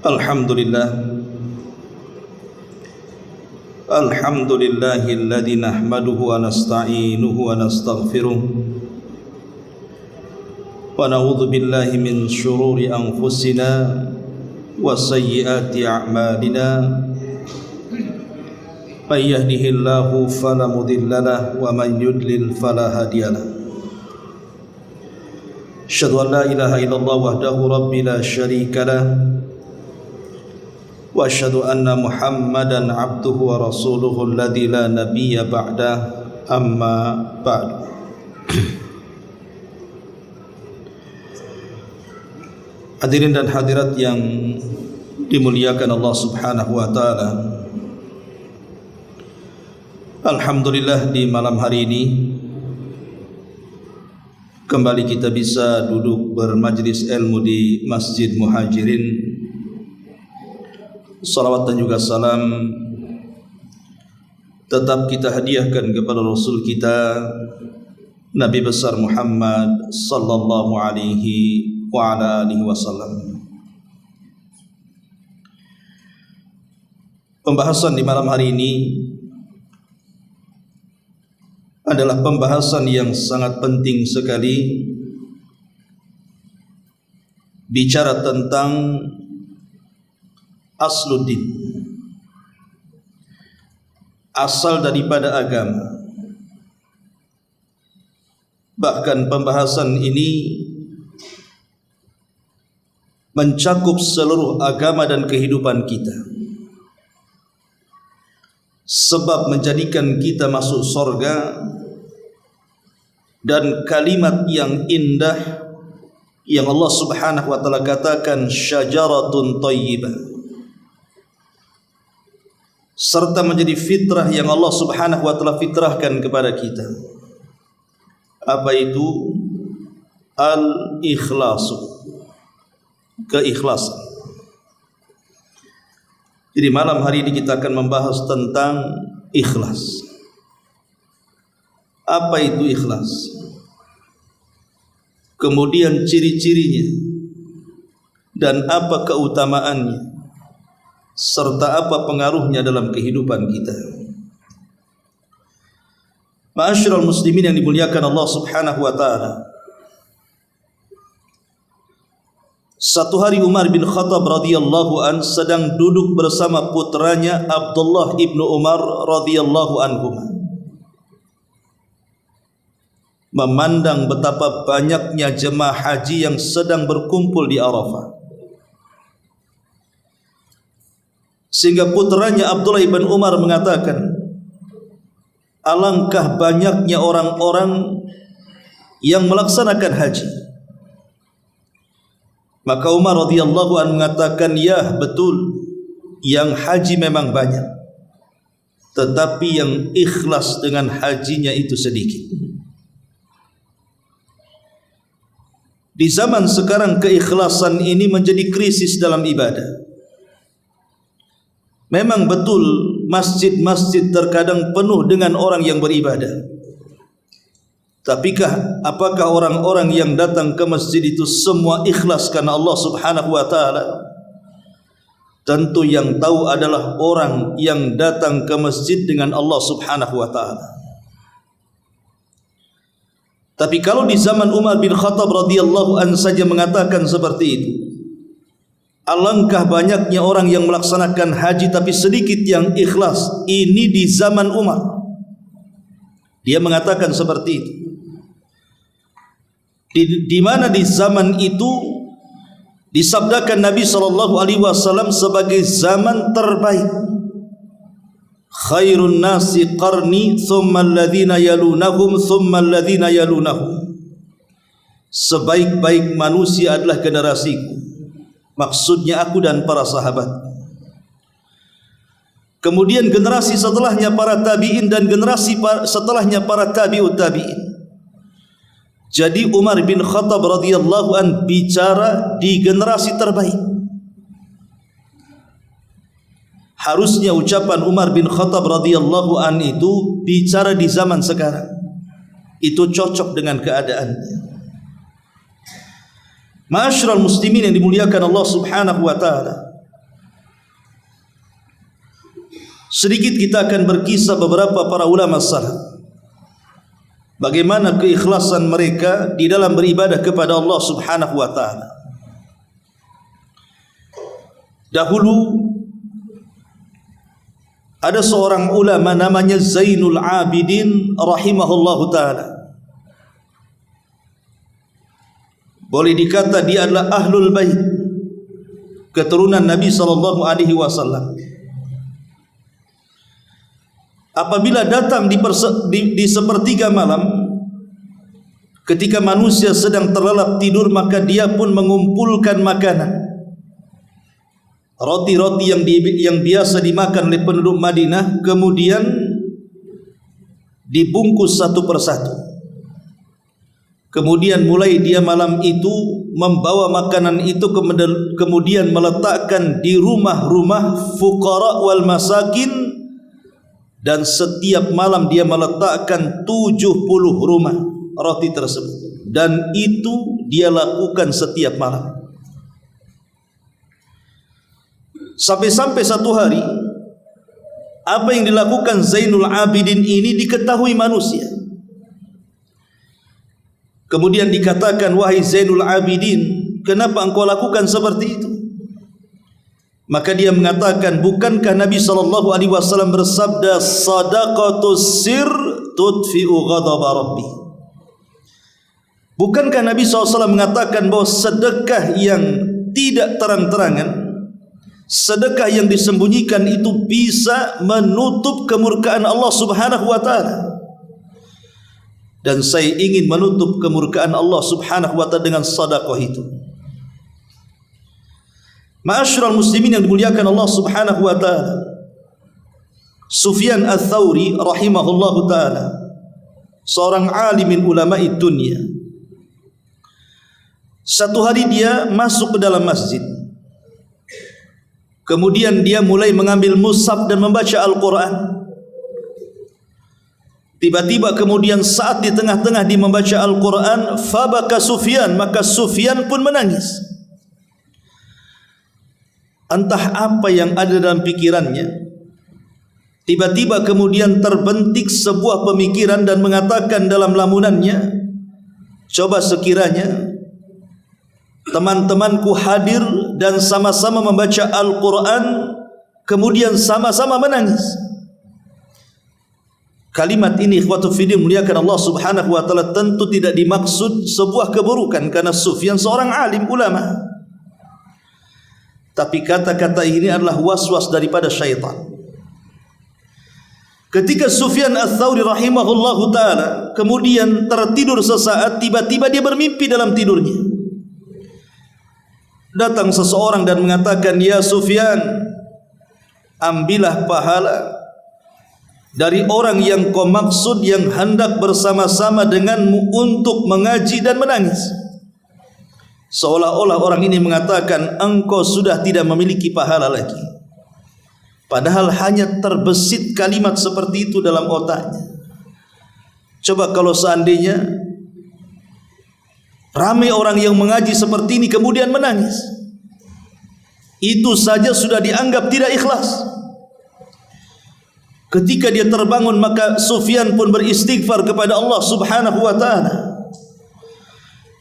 Alhamdulillahilladzi nahmaduhu wa nasta'inuhu wa nastaghfiruh wa na'udzu billahi min syururi anfusina wa sayyiati a'malina may yahdihillahu fala mudhillalah wa man yudlil fala hadiyalah. Asyhadu an la ilaha illallah wahdahu rabbi la syarika lah wa asyhadu anna Muhammadan abduhu wa rasuluhu alladzi la nabiyya ba'dah, amma ba'du. Hadirin dan hadirat yang dimuliakan Allah Subhanahu wa taala. Alhamdulillah, di malam hari ini kembali kita bisa duduk bermajlis ilmu di Masjid Muhajirin. Salawat dan juga salam tetap kita hadiahkan kepada Rasul kita Nabi besar Muhammad sallallahu alaihi wa ala alihi wasallam. Pembahasan di malam hari ini adalah pembahasan yang sangat penting sekali, bicara tentang asluddin, asal daripada agama. Bahkan pembahasan ini mencakup seluruh agama dan kehidupan kita, sebab menjadikan kita masuk surga. Dan kalimat yang indah yang Allah Subhanahu wa taala katakan syajaratun thayyibah, serta menjadi fitrah yang Allah Subhanahu wa taala fitrahkan kepada kita. Apa itu? Al-ikhlasu, keikhlasan. Jadi malam hari ini kita akan membahas tentang ikhlas. Apa itu ikhlas? Kemudian ciri-cirinya dan apa keutamaannya, serta apa pengaruhnya dalam kehidupan kita. Ma'asyiral muslimin yang dimuliakan Allah Subhanahu wa taala. Satu hari Umar bin Khattab radhiyallahu an sedang duduk bersama putranya Abdullah ibnu Umar radhiyallahu anhu, memandang betapa banyaknya jemaah haji yang sedang berkumpul di Arafah. Sehingga putranya Abdullah ibn Umar mengatakan, alangkah banyaknya orang-orang yang melaksanakan haji. Maka Umar radhiyallahu anhu mengatakan, ya betul, yang haji memang banyak, tetapi yang ikhlas dengan hajinya itu sedikit. Di zaman sekarang keikhlasan ini menjadi krisis dalam ibadah. Memang betul masjid-masjid terkadang penuh dengan orang yang beribadah. Tapikah apakah orang-orang yang datang ke masjid itu semua ikhlas karena Allah Subhanahu wa taala? Tentu yang tahu adalah orang yang datang ke masjid dengan Allah Subhanahu wa taala. Tapi kalau di zaman Umar bin Khattab radhiyallahu anhu saja mengatakan seperti itu, alangkah banyaknya orang yang melaksanakan haji tapi sedikit yang ikhlas. Ini di zaman Umar. Dia mengatakan seperti itu. Di mana di zaman itu disabdakan Nabi SAW sebagai zaman terbaik. Khairun nasi qarni thumma alladhina yalunahum thumma alladhina yalunahum. Sebaik-baik manusia adalah generasiku, maksudnya aku dan para sahabat. Kemudian generasi setelahnya para tabi'in dan generasi setelahnya para tabi'ut tabi'in. Jadi Umar bin Khattab radhiyallahu an bicara di generasi terbaik. Harusnya ucapan Umar bin Khattab radhiyallahu an itu bicara di zaman sekarang. Itu cocok dengan keadaannya. Ma'asyiral muslimin yang dimuliakan Allah Subhanahu wa taala. sedikit kita akan berkisah beberapa para ulama salaf, bagaimana keikhlasan mereka di dalam beribadah kepada Allah Subhanahu wa taala. Dahulu ada seorang ulama namanya Zainul Abidin rahimahullahu taala. Boleh dikata dia adalah ahlul bait, keturunan Nabi sallallahu alaihi wasallam. Apabila datang di sepertiga malam, ketika manusia sedang terlelap tidur, maka dia pun mengumpulkan makanan, roti-roti yang biasa dimakan oleh penduduk Madinah, kemudian dibungkus satu persatu. Kemudian mulai dia malam itu membawa makanan itu, kemudian meletakkan di rumah-rumah fuqara wal masakin, dan setiap malam dia meletakkan 70 rumah roti tersebut, dan itu dia lakukan setiap malam. Sampai-sampai satu hari, apa yang dilakukan Zainul Abidin ini diketahui manusia. Kemudian dikatakan, wahai Zainul Abidin, kenapa engkau lakukan seperti itu? Maka dia mengatakan, bukankah Nabi SAW bersabda, sadaqatus sir tudfi'u ghadaba rabbi? Bukankah Nabi SAW mengatakan bahwa sedekah yang tidak terang-terangan, sedekah yang disembunyikan itu bisa menutup kemurkaan Allah Subhanahu wa taala? Dan saya ingin menutup kemurkaan Allah Subhanahu wa taala dengan sedekah itu. Ma'asyiral muslimin yang dimuliakan Allah Subhanahu wa taala, Sufyan Ats-Tsauri rahimahullahu taala, seorang alim min ulama'i dunya. Satu hari dia masuk ke dalam masjid. Kemudian dia mulai mengambil mushaf dan membaca Al-Quran. Tiba-tiba kemudian saat di tengah-tengah dia membaca Al-Quran, fabaka Sufyan, maka Sufyan pun menangis. Entah apa yang ada dalam pikirannya, tiba-tiba kemudian terbentik sebuah pemikiran dan mengatakan dalam lamunannya, coba sekiranya teman-temanku hadir dan sama-sama membaca Al-Quran, kemudian sama-sama menangis. Kalimat ini ikhwatu fiddin muliakan Allah Subhanahu wa taala tentu tidak dimaksud sebuah keburukan, karena Sufyan seorang alim ulama. Tapi kata-kata ini adalah was-was daripada syaitan. Ketika Sufyan Ats-Tsauri rahimahullahu taala kemudian tertidur sesaat, tiba-tiba dia bermimpi dalam tidurnya. Datang seseorang dan mengatakan, ya Sufyan, ambillah pahala dari orang yang kau maksud yang hendak bersama-sama denganmu untuk mengaji dan menangis. Seolah-olah orang ini mengatakan, engkau sudah tidak memiliki pahala lagi. Padahal hanya terbesit kalimat seperti itu dalam otaknya. Coba kalau seandainya ramai orang yang mengaji seperti ini kemudian menangis, itu saja sudah dianggap tidak ikhlas. Ketika dia terbangun, maka Sufyan pun beristighfar kepada Allah Subhanahu wa taala.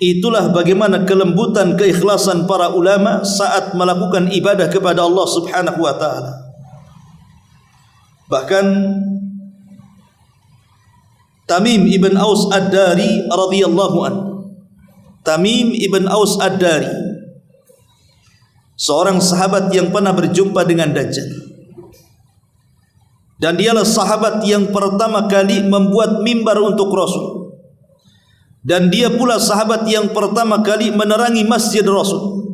Itulah bagaimana kelembutan keikhlasan para ulama saat melakukan ibadah kepada Allah Subhanahu wa taala. Bahkan Tamim ibn Aus Ad-Dari radhiyallahu anhu, Tamim ibn Aus Ad-Dari, seorang sahabat yang pernah berjumpa dengan Dajjal, dan dialah sahabat yang pertama kali membuat mimbar untuk Rasul, dan dia pula sahabat yang pertama kali menerangi masjid Rasul.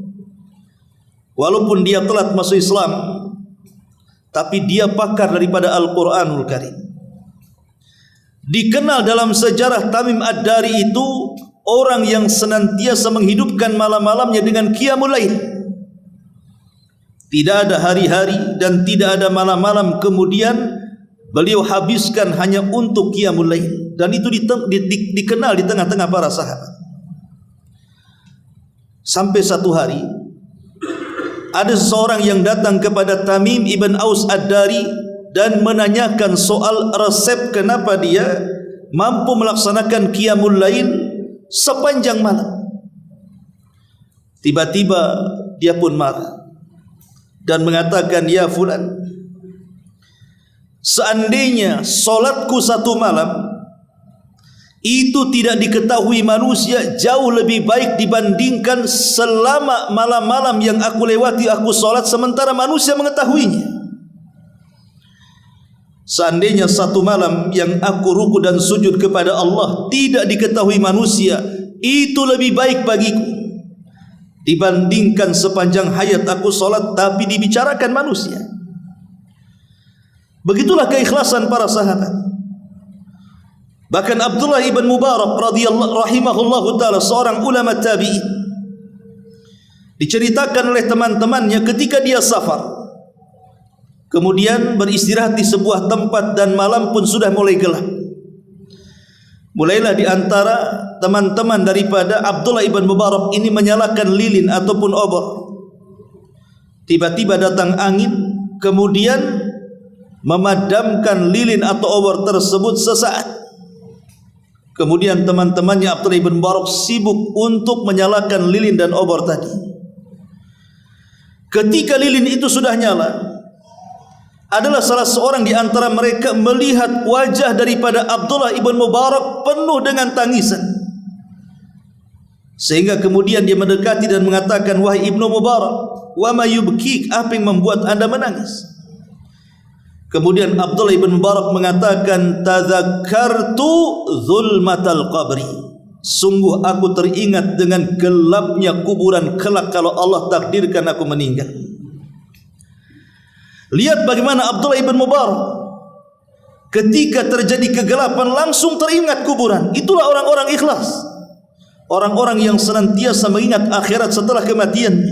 Walaupun dia telat masuk Islam, tapi dia pakar daripada Al-Quranul Karim. Dikenal dalam sejarah Tamim Ad-Dari itu orang yang senantiasa menghidupkan malam-malamnya dengan qiyamul lail. Tidak ada hari-hari dan tidak ada malam-malam kemudian beliau habiskan hanya untuk qiyamul lail, dan itu dikenal di tengah-tengah para sahabat. Sampai satu hari ada seseorang yang datang kepada Tamim ibn Aus Ad-Dari dan menanyakan soal resep kenapa dia mampu melaksanakan qiyamul lail sepanjang malam. Tiba-tiba dia pun marah dan mengatakan, "Ya fulan, seandainya solatku satu malam itu tidak diketahui manusia, jauh lebih baik dibandingkan selama malam-malam yang aku lewati aku solat sementara manusia mengetahuinya. Seandainya satu malam yang aku ruku dan sujud kepada Allah tidak diketahui manusia, itu lebih baik bagiku dibandingkan sepanjang hayat aku solat tapi dibicarakan manusia." Begitulah keikhlasan para sahabat. Bahkan Abdullah ibn Mubarak rahimahullahu ta'ala, seorang ulama tabi'in, diceritakan oleh teman-temannya ketika dia safar, kemudian beristirahat di sebuah tempat dan malam pun sudah mulai gelap. Mulailah di antara teman-teman daripada Abdullah ibn Mubarak ini menyalakan lilin ataupun obor. Tiba-tiba datang angin, kemudian memadamkan lilin atau obor tersebut sesaat. Kemudian teman-temannya Abdullah ibn Mubarak sibuk untuk menyalakan lilin dan obor tadi. Ketika lilin itu sudah nyala, adalah salah seorang di antara mereka melihat wajah daripada Abdullah ibn Mubarak penuh dengan tangisan. Sehingga kemudian dia mendekati dan mengatakan, "Wahai Ibnu Mubarak, wa ma yubkik, apa yang membuat Anda menangis?" Kemudian Abdullah ibn Mubarak mengatakan, "Tadzakartu zulmatal qabri." Sungguh aku teringat dengan gelapnya kuburan kelak kalau Allah takdirkan aku meninggal. Lihat bagaimana Abdullah ibn Mubarak ketika terjadi kegelapan langsung teringat kuburan. Itulah orang-orang ikhlas, orang-orang yang senantiasa mengingat akhirat setelah kematian.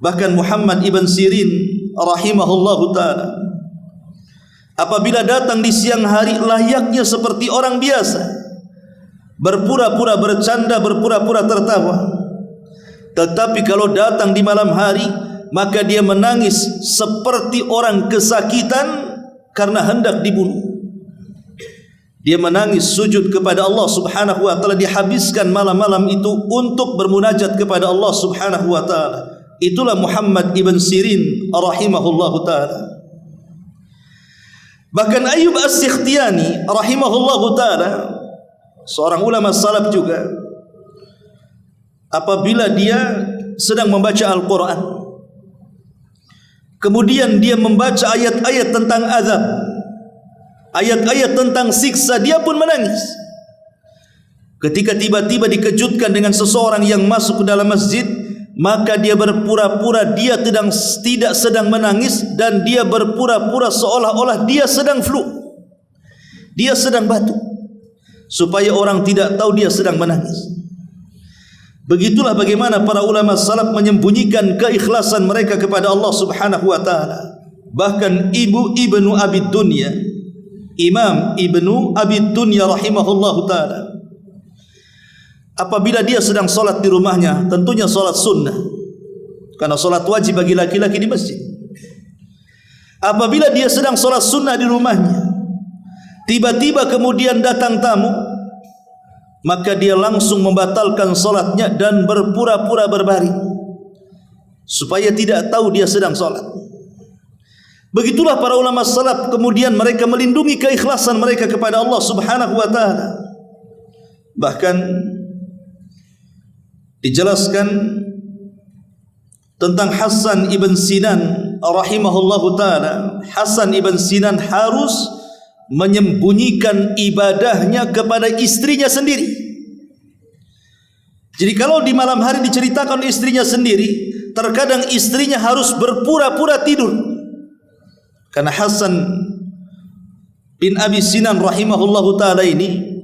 Bahkan Muhammad ibn Sirin rahimahullahu ta'ala, apabila datang di siang hari layaknya seperti orang biasa, berpura-pura bercanda, berpura-pura tertawa. Tetapi kalau datang di malam hari, maka dia menangis seperti orang kesakitan karena hendak dibunuh. Dia menangis sujud kepada Allah subhanahu wa ta'ala. Dihabiskan malam-malam itu untuk bermunajat kepada Allah subhanahu wa ta'ala. Itulah Muhammad ibn Sirin rahimahullahu ta'ala. Bahkan Ayyub As-Sikhtiyani rahimahullahu ta'ala, seorang ulama salaf juga, apabila dia sedang membaca Al-Quran, kemudian dia membaca ayat-ayat tentang azab, ayat-ayat tentang siksa, dia pun menangis. Ketika tiba-tiba dikejutkan dengan seseorang yang masuk ke dalam masjid, maka dia berpura-pura dia tidak sedang menangis, dan dia berpura-pura seolah-olah dia sedang flu, dia sedang batuk, supaya orang tidak tahu dia sedang menangis. Begitulah bagaimana para ulama salaf menyembunyikan keikhlasan mereka kepada Allah subhanahu wa ta'ala. Bahkan Ibnu Abi Dunya, Imam Ibnu Abi Dunya rahimahullahu ta'ala, apabila dia sedang solat di rumahnya, tentunya solat sunnah, karena solat wajib bagi laki-laki di masjid. Apabila dia sedang solat sunnah di rumahnya, tiba-tiba kemudian datang tamu, maka dia langsung membatalkan solatnya dan berpura-pura berbaring, supaya tidak tahu dia sedang solat. Begitulah para ulama salaf, kemudian mereka melindungi keikhlasan mereka kepada Allah subhanahu wa ta'ala. Bahkan dijelaskan tentang Hasan ibn Sinan rahimahullahu ta'ala. Hasan ibn Sinan harus menyembunyikan ibadahnya kepada istrinya sendiri. Jadi kalau di malam hari diceritakan istrinya sendiri, terkadang istrinya harus berpura-pura tidur. Karena Hasan bin Abi Sinan rahimahullahu ta'ala ini,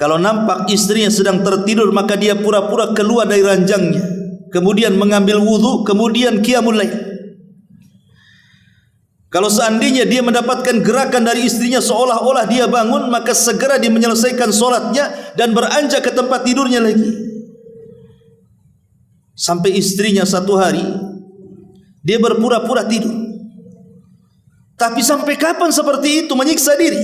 kalau nampak istrinya sedang tertidur, maka dia pura-pura keluar dari ranjangnya, kemudian mengambil wudhu, kemudian qiyamul lail. Kalau seandainya dia mendapatkan gerakan dari istrinya seolah-olah dia bangun, maka segera dia menyelesaikan solatnya dan beranjak ke tempat tidurnya lagi. Sampai istrinya satu hari dia berpura-pura tidur. Tapi sampai kapan seperti itu, menyiksa diri?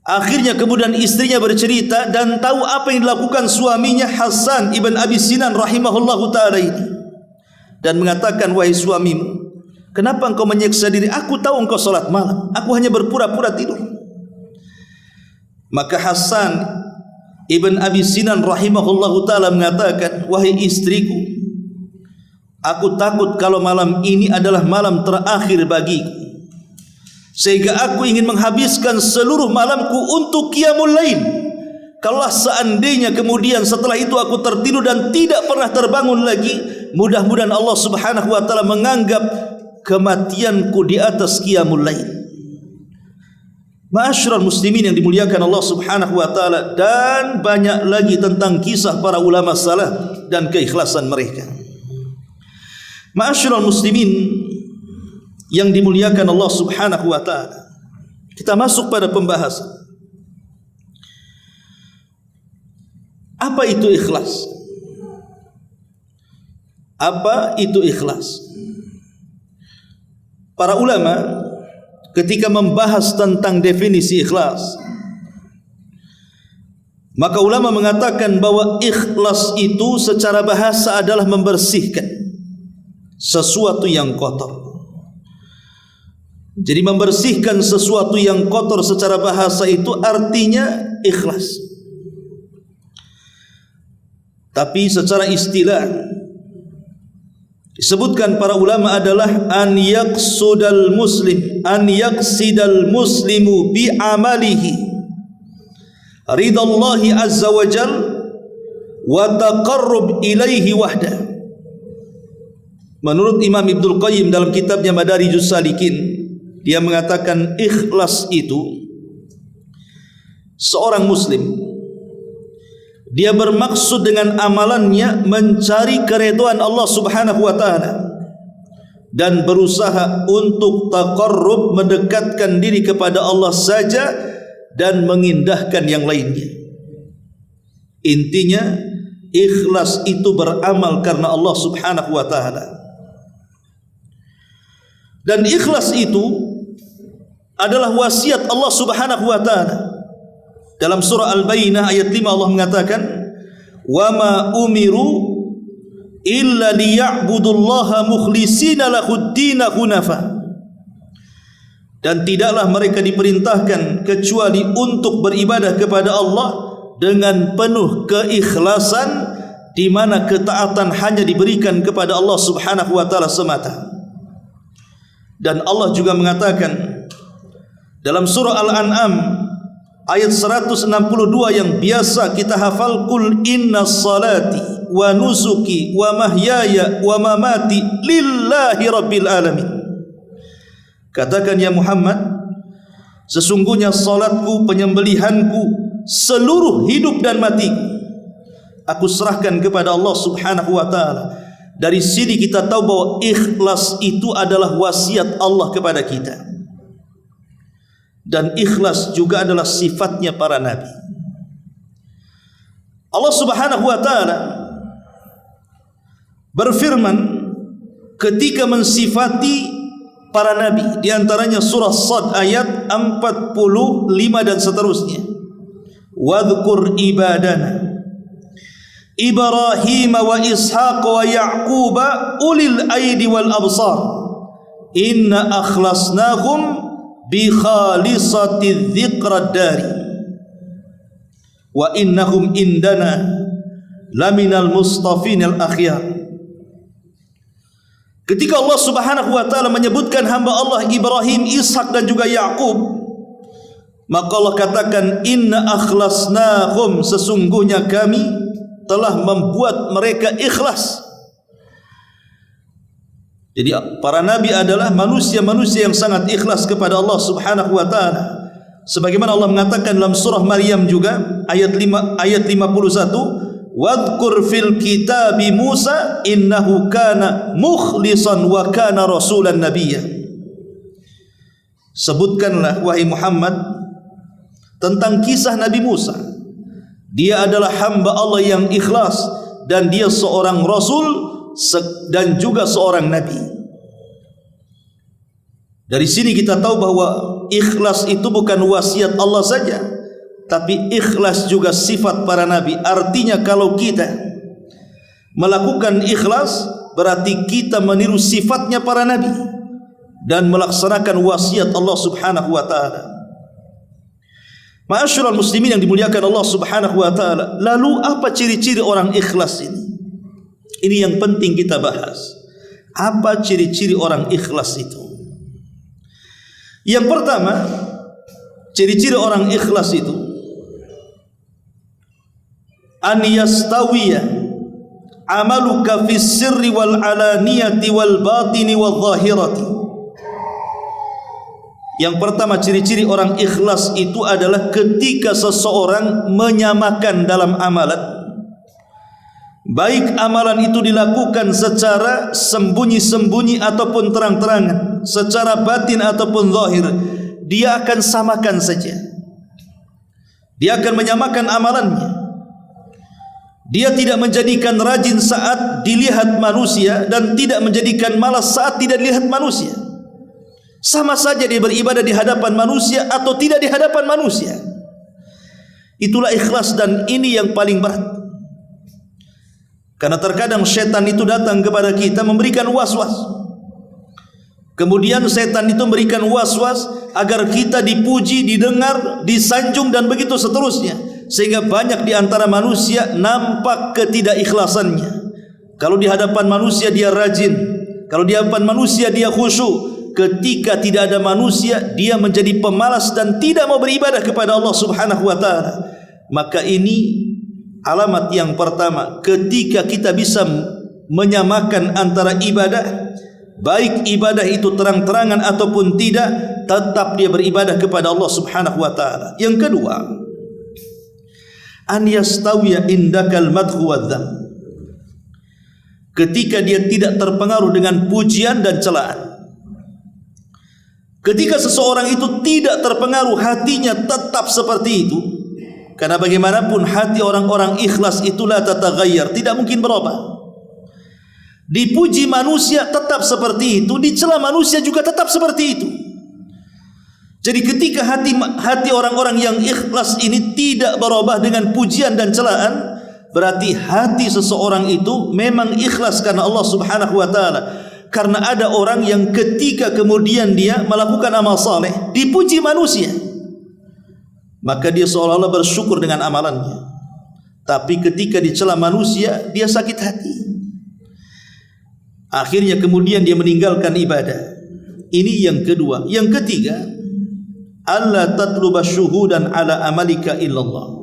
Akhirnya kemudian istrinya bercerita dan tahu apa yang dilakukan suaminya Hasan ibn Abi Sinan rahimahullahu ta'ala ini, dan mengatakan, wahai suamimu, kenapa engkau menyiksa diri? Aku tahu engkau salat malam, aku hanya berpura-pura tidur. Maka Hasan ibn Abi Sinan rahimahullahu ta'ala mengatakan, wahai istriku, aku takut kalau malam ini adalah malam terakhir bagiku, sehingga aku ingin menghabiskan seluruh malamku untuk qiyamul lail. Kalau seandainya kemudian setelah itu aku tertidur dan tidak pernah terbangun lagi, mudah-mudahan Allah subhanahu wa ta'ala menganggap kematianku di atas qiyamul lail. Ma'asyiral muslimin yang dimuliakan Allah subhanahu wa ta'ala, dan banyak lagi tentang kisah para ulama salaf dan keikhlasan mereka. Ma'asyiral muslimin yang dimuliakan Allah subhanahu wa ta'ala, kita masuk pada pembahasan apa itu ikhlas. Apa itu ikhlas? Para ulama ketika membahas tentang definisi ikhlas, maka ulama mengatakan bahwa ikhlas itu secara bahasa adalah membersihkan sesuatu yang kotor. Jadi membersihkan sesuatu yang kotor secara bahasa itu artinya ikhlas. Tapi secara istilah disebutkan para ulama adalah an yaqsudal muslimu bi amalihi ridallahi azza wa jal wa taqarrub ilaihi wahda. Menurut Imam Ibnul Qayyim dalam kitabnya Madarijus Salikin, dia mengatakan ikhlas itu seorang muslim, dia bermaksud dengan amalannya mencari keridhaan Allah subhanahu wa ta'ala dan berusaha untuk taqarrub, mendekatkan diri kepada Allah saja dan mengindahkan yang lainnya. Intinya ikhlas itu beramal karena Allah subhanahu wa ta'ala. Dan ikhlas itu adalah wasiat Allah subhanahu wa ta'ala. Dalam surah Al-Bayyinah ayat 5 Allah mengatakan, wa ma umiru illa liya'budullaha mukhlishina lahuddina hunafa. Dan tidaklah mereka diperintahkan kecuali untuk beribadah kepada Allah dengan penuh keikhlasan, di mana ketaatan hanya diberikan kepada Allah subhanahu wa ta'ala semata. Dan Allah juga mengatakan dalam surah Al-An'am ayat 162 yang biasa kita hafal, qul inna salati wa nusuki wa mahyaya wa mamati lillahi rabbil alamin. Katakan ya Muhammad, sesungguhnya salatku, penyembelihanku, seluruh hidup dan matiku aku serahkan kepada Allah subhanahu wa ta'ala. Dari sini kita tahu bahwa ikhlas itu adalah wasiat Allah kepada kita, dan ikhlas juga adalah sifatnya para nabi. Allah subhanahu wa ta'ala berfirman ketika mensifati para nabi, di antaranya surah Sad ayat 45 dan seterusnya, wadhkur ibadana Ibrahim wa Ishaq wa Ya'qub ulil aidi wal absar inna akhlasnahum bi khalisati dzikrad dari wa innahum indana laminal mustafinil akhyar. Ketika Allah subhanahu wa ta'ala menyebutkan hamba Allah Ibrahim, Ishak dan juga Ya'qub, maka Allah katakan inna akhlasnahum, sesungguhnya kami telah membuat mereka ikhlas. Jadi para nabi adalah manusia-manusia yang sangat ikhlas kepada Allah subhanahu wa ta'ala. Sebagaimana Allah mengatakan dalam surah Maryam juga ayat 51, wadhkur fil kitabi Musa innahu kana mukhlisan wa kana rasulan nabiyya. Sebutkanlah wahai Muhammad tentang kisah Nabi Musa. Dia adalah hamba Allah yang ikhlas, dan dia seorang rasul dan juga seorang nabi. Dari sini kita tahu bahwa ikhlas itu bukan wasiat Allah saja, tapi ikhlas juga sifat para nabi. Artinya kalau kita melakukan ikhlas, berarti kita meniru sifatnya para nabi dan melaksanakan wasiat Allah Subhanahu wa taala. Ma'asyiral muslimin yang dimuliakan Allah Subhanahu wa taala, lalu apa ciri-ciri orang ikhlas ini? Ini yang penting kita bahas. Apa ciri-ciri orang ikhlas itu? Yang pertama, ciri-ciri orang ikhlas itu an yastawiya amaluka fis sirri wal alaniyati wal batini wal zahirati. Yang pertama, ciri-ciri orang ikhlas itu adalah ketika seseorang menyamakan dalam amalan, baik amalan itu dilakukan secara sembunyi-sembunyi ataupun terang-terangan, secara batin ataupun zahir, dia akan samakan saja. Dia akan menyamakan amalannya. Dia tidak menjadikan rajin saat dilihat manusia dan tidak menjadikan malas saat tidak dilihat manusia. Sama saja dia beribadah di hadapan manusia atau tidak di hadapan manusia. Itulah ikhlas, dan ini yang paling berat. Karena terkadang setan itu datang kepada kita memberikan was-was. Kemudian setan itu memberikan was-was agar kita dipuji, didengar, disanjung dan begitu seterusnya. Sehingga banyak di antara manusia nampak ketidakikhlasannya. Kalau di hadapan manusia dia rajin, kalau di hadapan manusia dia khusyuk. Ketika tidak ada manusia, dia menjadi pemalas dan tidak mau beribadah kepada Allah Subhanahu wa taala. Maka ini alamat yang pertama, ketika kita bisa menyamakan antara ibadah, baik ibadah itu terang-terangan ataupun tidak, tetap dia beribadah kepada Allah Subhanahu wa taala. Yang kedua, an yastawiya indakal madhu wadzam. Ketika dia tidak terpengaruh dengan pujian dan celaan. Ketika seseorang itu tidak terpengaruh, hatinya tetap seperti itu. Karena bagaimanapun hati orang-orang ikhlas itulah tataghayyar, tidak mungkin berubah. Dipuji manusia tetap seperti itu, dicela manusia juga tetap seperti itu. Jadi ketika hati orang-orang yang ikhlas ini tidak berubah dengan pujian dan celaan, berarti hati seseorang itu memang ikhlas karena Allah Subhanahu wa taala. Karena ada orang yang ketika kemudian dia melakukan amal saleh, dipuji manusia, maka dia seolah-olah bersyukur dengan amalannya. Tapi ketika dicela manusia, dia sakit hati. Akhirnya kemudian dia meninggalkan ibadah. Ini yang kedua. Yang ketiga, alla tatluba syuhudan ala amalika illallah.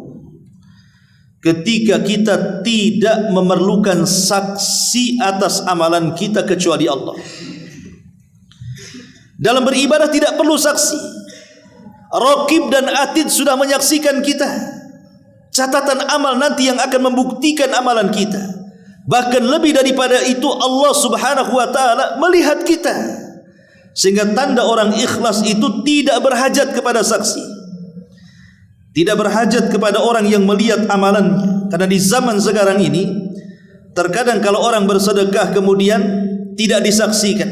Ketika kita tidak memerlukan saksi atas amalan kita kecuali Allah. Dalam beribadah tidak perlu saksi. Raqib dan atid sudah menyaksikan kita. Catatan amal nanti yang akan membuktikan amalan kita. Bahkan lebih daripada itu, Allah Subhanahu wa taala melihat kita. Sehingga tanda orang ikhlas itu tidak berhajat kepada saksi. Tidak berhajat kepada orang yang melihat amalannya. Karena di zaman sekarang ini, terkadang kalau orang bersedekah kemudian tidak disaksikan,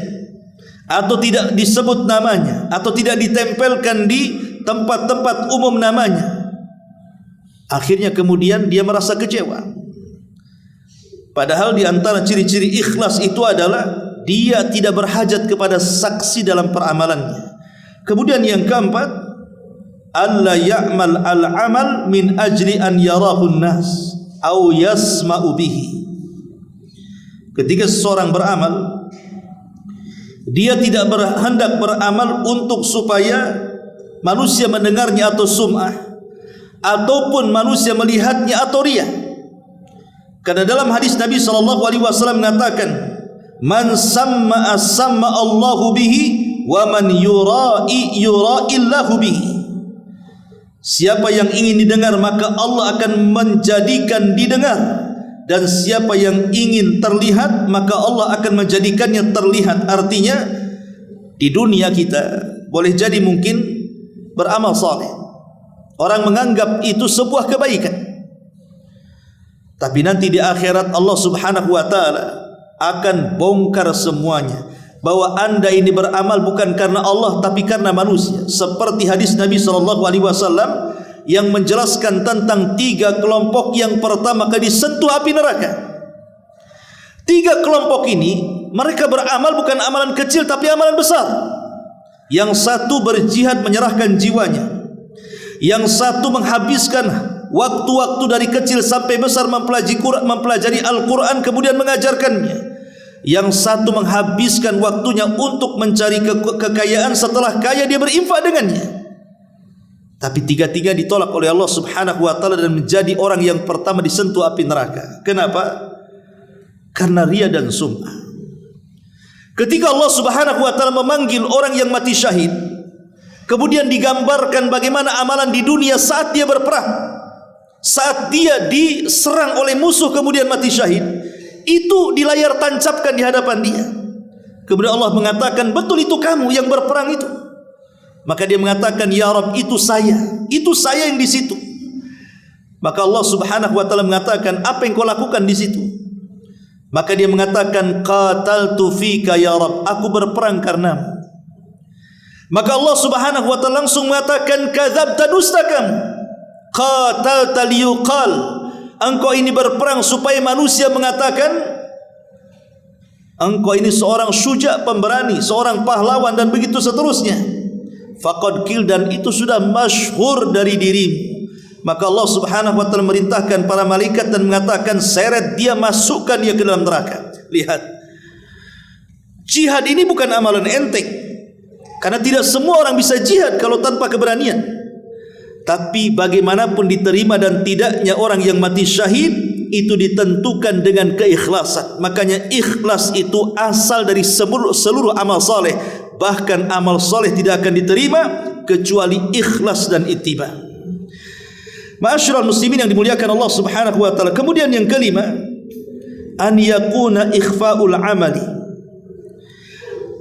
atau tidak disebut namanya, atau tidak ditempelkan di tempat-tempat umum namanya, akhirnya kemudian dia merasa kecewa. Padahal di antara ciri-ciri ikhlas itu adalah dia tidak berhajat kepada saksi dalam peramalannya. Kemudian yang keempat, alla ya'mal al-amal min ajli an yarahu an-nas au yasma'u bihi. Ketika seseorang beramal, dia tidak berhendak beramal untuk supaya manusia mendengarnya atau sum'ah, ataupun manusia melihatnya atau riya. Karena dalam hadis Nabi SAW mengatakan, man samma'a samma Allahu bihi wa man yura'i yura'illahu bihi. Siapa yang ingin didengar maka Allah akan menjadikan didengar, dan siapa yang ingin terlihat maka Allah akan menjadikannya terlihat. Artinya di dunia kita boleh jadi mungkin beramal saleh, orang menganggap itu sebuah kebaikan, tapi nanti di akhirat Allah Subhanahu wa taala akan bongkar semuanya. bahwa anda ini beramal bukan karena Allah tapi karena manusia, seperti hadis Nabi SAW yang menjelaskan tentang 3 kelompok yang pertama kali disentuh api neraka. 3 kelompok ini mereka beramal bukan amalan kecil tapi amalan besar. Yang satu berjihad menyerahkan jiwanya, yang satu menghabiskan waktu-waktu dari kecil sampai besar mempelajari Al-Quran kemudian mengajarkannya, yang satu menghabiskan waktunya untuk mencari kekayaan, setelah kaya dia berinfak dengannya. Tapi 3-3 ditolak oleh Allah Subhanahu wa taala dan menjadi orang yang pertama disentuh api neraka. Kenapa? Karena riya dan sum'ah. Ketika Allah Subhanahu wa taala memanggil orang yang mati syahid, kemudian digambarkan bagaimana amalan di dunia saat dia berperang, saat dia diserang oleh musuh kemudian mati syahid, itu di layar tancapkan di hadapan dia. Kemudian Allah mengatakan, betul itu kamu yang berperang itu? Maka dia mengatakan, ya Rabb, itu saya yang di situ. Maka Allah Subhanahu wa taala mengatakan, apa yang kau lakukan di situ? Maka dia mengatakan, qataltu fika ya Rabb, aku berperang karenamu. Maka Allah Subhanahu wa taala langsung mengatakan, kadzabta, dusta kamu. Qatalta liyuqal, engkau ini berperang supaya manusia mengatakan engkau ini seorang syuja, pemberani, seorang pahlawan, dan begitu seterusnya. Faqad qil, dan itu sudah masyhur dari dirimu. Maka Allah Subhanahu wa taala merintahkan para malaikat dan mengatakan, seret dia, masukkan dia ke dalam neraka. Lihat, jihad ini bukan amalan enteng, karena tidak semua orang bisa jihad kalau tanpa keberanian. Tapi bagaimanapun diterima dan tidaknya orang yang mati syahid itu ditentukan dengan keikhlasan. Makanya ikhlas itu asal dari seluruh amal saleh. Bahkan amal saleh tidak akan diterima kecuali ikhlas dan ittiba. Ma'asyiral muslimin yang dimuliakan Allah Subhanahu wa taala. Kemudian yang kelima, an yakuna ikhfa'ul amali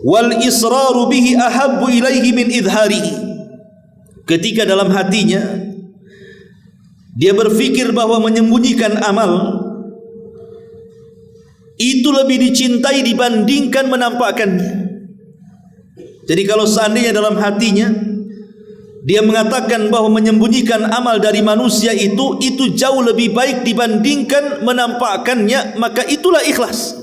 wal israru bihi ahabbu ilaihi min idharihi. Ketika dalam hatinya dia berfikir bahwa menyembunyikan amal itu lebih dicintai dibandingkan menampakkannya. Jadi kalau seandainya dalam hatinya dia mengatakan bahwa menyembunyikan amal dari manusia itu jauh lebih baik dibandingkan menampakkannya, maka itulah ikhlas.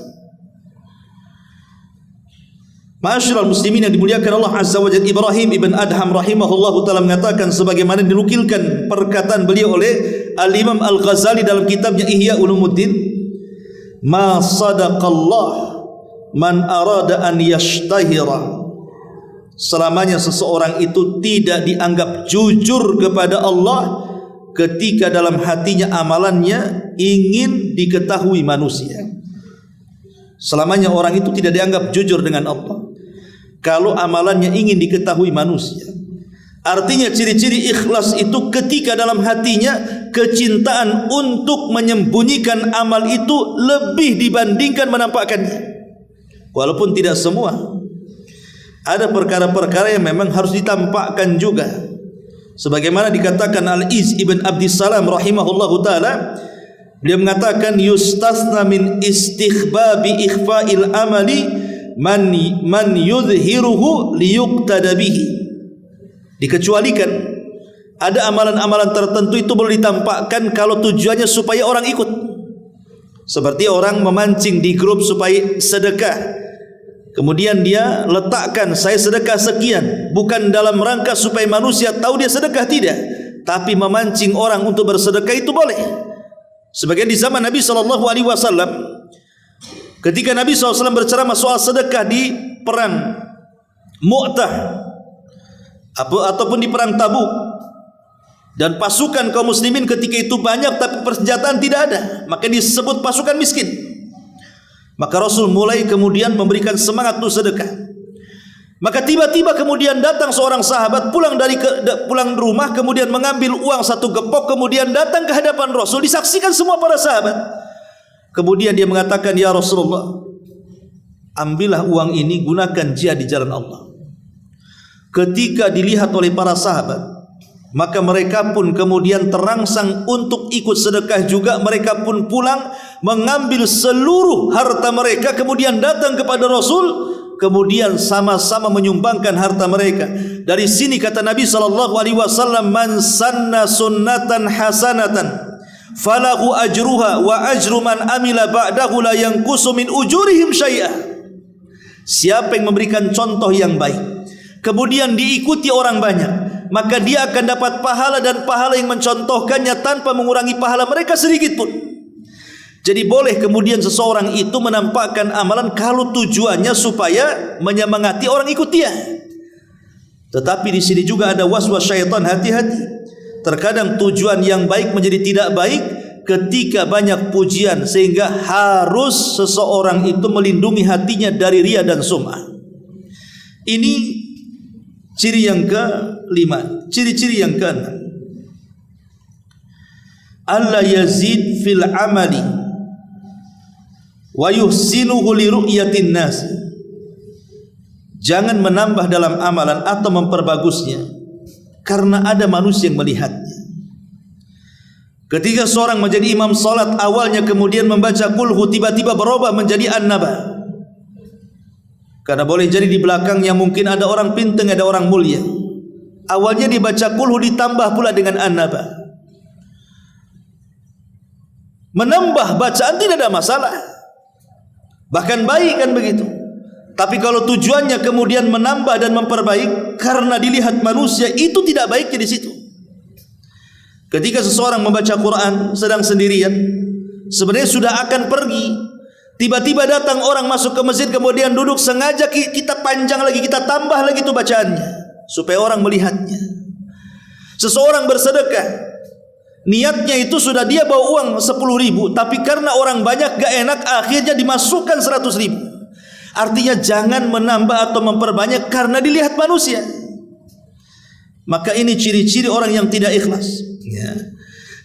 Ma'asyiral muslimin yang dimuliakan Allah Azza wa Jalla, Ibrahim ibn Adham rahimahullahu taala mengatakan sebagaimana dinukilkan perkataan beliau oleh Al-Imam Al-Ghazali dalam kitabnya Ihya Ulumuddin, ma sadaqallah man arada an yashtahira. Selamanya seseorang itu tidak dianggap jujur kepada Allah ketika dalam hatinya amalannya ingin diketahui manusia. Selamanya orang itu tidak dianggap jujur dengan Allah kalau amalannya ingin diketahui manusia. Artinya ciri-ciri ikhlas itu ketika dalam hatinya kecintaan untuk menyembunyikan amal itu lebih dibandingkan menampakkannya. Walaupun tidak semua, ada perkara-perkara yang memang harus ditampakkan juga. Sebagaimana dikatakan Al-Iz ibn Abdissalam rahimahullahu ta'ala, beliau mengatakan, yustasna min istikhbabi ikhfa'il amali man yudhiruhu liyuqtada bihi. Dikecualikan ada amalan-amalan tertentu itu boleh ditampakkan kalau tujuannya supaya orang ikut. Seperti orang memancing di grup supaya sedekah, kemudian dia letakkan saya sedekah sekian, bukan dalam rangka supaya manusia tahu dia sedekah, tidak, tapi memancing orang untuk bersedekah, itu boleh. Sebagian di zaman Nabi SAW, ketika Nabi SAW berceramah soal sedekah di perang Mu'tah ataupun di perang Tabuk, dan pasukan kaum muslimin ketika itu banyak tapi persenjataan tidak ada, maka disebut pasukan miskin. Maka Rasul mulai kemudian memberikan semangat untuk sedekah. Maka tiba-tiba kemudian datang seorang sahabat pulang rumah, kemudian mengambil uang 1 gepok, kemudian datang ke hadapan Rasul, disaksikan semua para sahabat. Kemudian dia mengatakan, ya Rasulullah, ambillah uang ini, gunakan jihad di jalan Allah. Ketika dilihat oleh para sahabat, maka mereka pun kemudian terangsang untuk ikut sedekah juga. Mereka pun pulang mengambil seluruh harta mereka, kemudian datang kepada Rasul kemudian sama-sama menyumbangkan harta mereka. Dari sini kata Nabi SAW, man sanna sunnatan hasanatan falahu ajruha wa ajru man amila ba'dahu la yanqusu min ujurihim syai'ah. Siapa yang memberikan contoh yang baik kemudian diikuti orang banyak, maka dia akan dapat pahala dan pahala yang mencontohkannya tanpa mengurangi pahala mereka sedikit pun. Jadi boleh kemudian seseorang itu menampakkan amalan kalau tujuannya supaya menyemangati orang ikut dia. Tetapi di sini juga ada waswas syaitan, hati-hati. Terkadang tujuan yang baik menjadi tidak baik ketika banyak pujian, sehingga harus seseorang itu melindungi hatinya dari riya dan sum'ah. Ini ciri yang kelima. Ciri-ciri yang keenam, alla yazid fil amali wa yuhsinuhu li ru'yatin nas. Jangan menambah dalam amalan atau memperbagusnya karena ada manusia yang melihatnya. Ketika seorang menjadi imam salat, awalnya kemudian membaca kulhu, tiba-tiba berubah menjadi an-naba. Karena boleh jadi di belakangnya mungkin ada orang pinting, ada orang mulia. Awalnya dibaca kulhu ditambah pula dengan an-naba. Menambah bacaan tidak ada masalah, bahkan baik kan begitu. Tapi kalau tujuannya kemudian menambah dan memperbaik karena dilihat manusia, itu tidak baiknya di situ. Ketika seseorang membaca Quran sedang sendirian, sebenarnya sudah akan pergi, tiba-tiba datang orang masuk ke masjid kemudian duduk, sengaja kita panjang lagi, kita tambah lagi itu bacaannya supaya orang melihatnya. Seseorang bersedekah, niatnya itu sudah dia bawa uang 10.000, tapi karena orang banyak gak enak, akhirnya dimasukkan 100.000. Artinya jangan menambah atau memperbanyak karena dilihat manusia. Maka ini ciri-ciri orang yang tidak ikhlas, ya.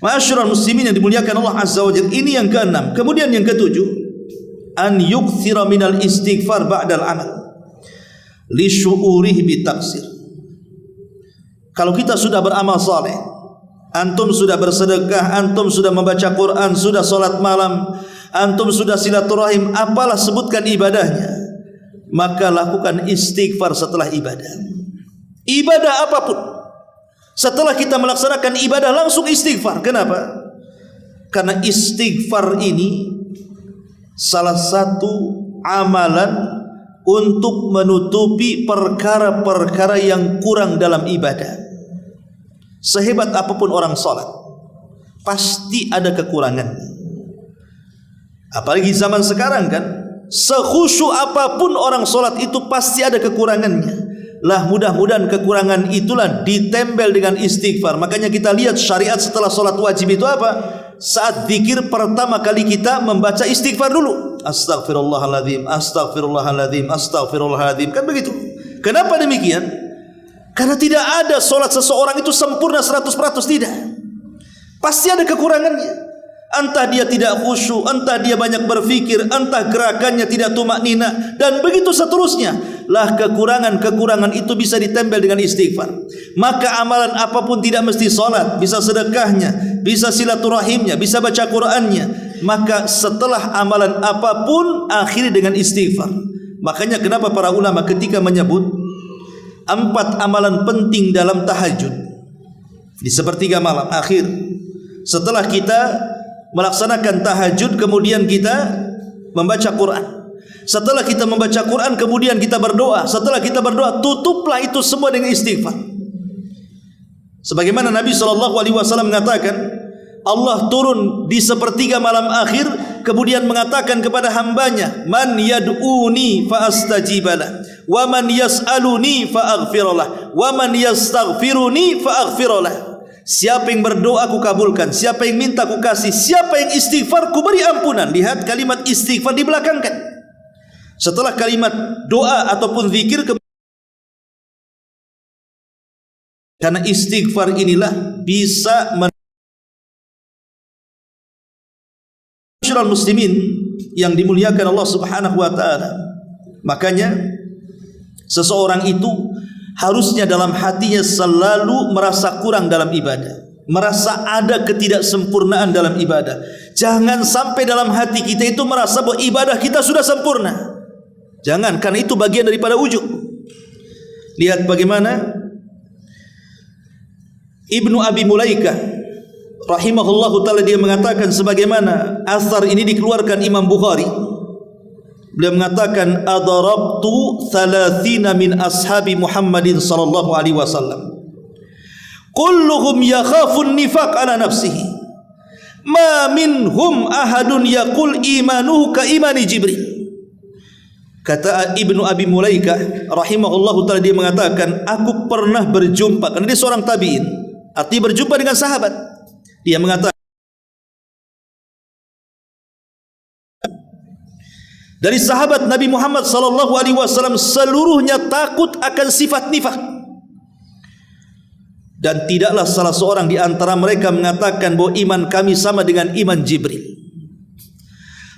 Ma'asyiral muslimin yang dimuliakan Allah Azza wa Jalla. Ini yang keenam. Kemudian yang ketujuh, an yukthira minal istighfar ba'dal amal li syu'urihi bitaksir. Kalau kita sudah beramal saleh, antum sudah bersedekah, antum sudah membaca Quran, sudah salat malam, antum sudah silaturahim, apalah sebutkan ibadahnya, maka lakukan istighfar setelah ibadah. Ibadah apapun, setelah kita melaksanakan ibadah langsung istighfar. Kenapa? Karena istighfar ini salah satu amalan untuk menutupi perkara-perkara yang kurang dalam ibadah. Sehebat apapun orang salat, pasti ada kekurangannya. Apalagi zaman sekarang kan, sekhusyuk apapun orang salat itu pasti ada kekurangannya. Lah mudah-mudahan kekurangan itulah ditempel dengan istighfar. Makanya kita lihat syariat setelah salat wajib itu apa? Saat zikir pertama kali kita membaca istighfar dulu. Astaghfirullahaladzim, astaghfirullahaladzim, astaghfirullahaladzim. Kan begitu. Kenapa demikian? Karena tidak ada solat seseorang itu sempurna 100%, tidak. Pasti ada kekurangannya. Entah dia tidak khusyuk, entah dia banyak berfikir, entah gerakannya tidak tumaknina, dan begitu seterusnya. Lah kekurangan-kekurangan itu bisa ditempel dengan istighfar. Maka amalan apapun tidak mesti solat, bisa sedekahnya, bisa silaturahimnya, bisa baca Qurannya. Maka setelah amalan apapun akhiri dengan istighfar. Makanya kenapa para ulama ketika menyebut 4 amalan penting dalam tahajud di sepertiga malam akhir, setelah kita melaksanakan tahajud kemudian kita membaca Quran, setelah kita membaca Quran kemudian kita berdoa, setelah kita berdoa tutuplah itu semua dengan istighfar. Sebagaimana Nabi SAW mengatakan, Allah turun di sepertiga malam akhir kemudian mengatakan kepada hambanya, man yad'uni fa astajibalah, wa man yas'aluni fa aghfirullah, wa man yastaghfiruni fa aghfirullah. Siapa yang berdoa aku kabulkan, siapa yang minta aku kasih, siapa yang istighfar ku beri ampunan. Lihat kalimat istighfar dibelakangkan setelah kalimat doa ataupun zikir. Karena istighfar inilah bisa Ma'asyiral muslimin yang dimuliakan Allah Subhanahu wa taala. Makanya seseorang itu harusnya dalam hatinya selalu merasa kurang dalam ibadah, merasa ada ketidaksempurnaan dalam ibadah. Jangan sampai dalam hati kita itu merasa bahwa ibadah kita sudah sempurna. Jangan, karena itu bagian daripada ujub. Lihat bagaimana Ibnu Abi Mulaikah rahimahullahu ta'ala, dia mengatakan sebagaimana asar ini dikeluarkan Imam Bukhari. Beliau mengatakan adarabtu 30 min ashabi Muhammadin sallallahu alaihi wasallam kulluhum yakhafun nifaq ala nafsihi ma minhum ahadun yaqul imanuhu ka imani Jibril. Kata Ibnu Abi Mulaikah rahimahullahu ta'ala, dia mengatakan aku pernah berjumpa, karena dia seorang tabi'in, artinya berjumpa dengan sahabat. Dia mengatakan dari sahabat Nabi Muhammad sallallahu alaihi wasallam seluruhnya takut akan sifat nifak, dan tidaklah salah seorang di antara mereka mengatakan bahwa iman kami sama dengan iman Jibril.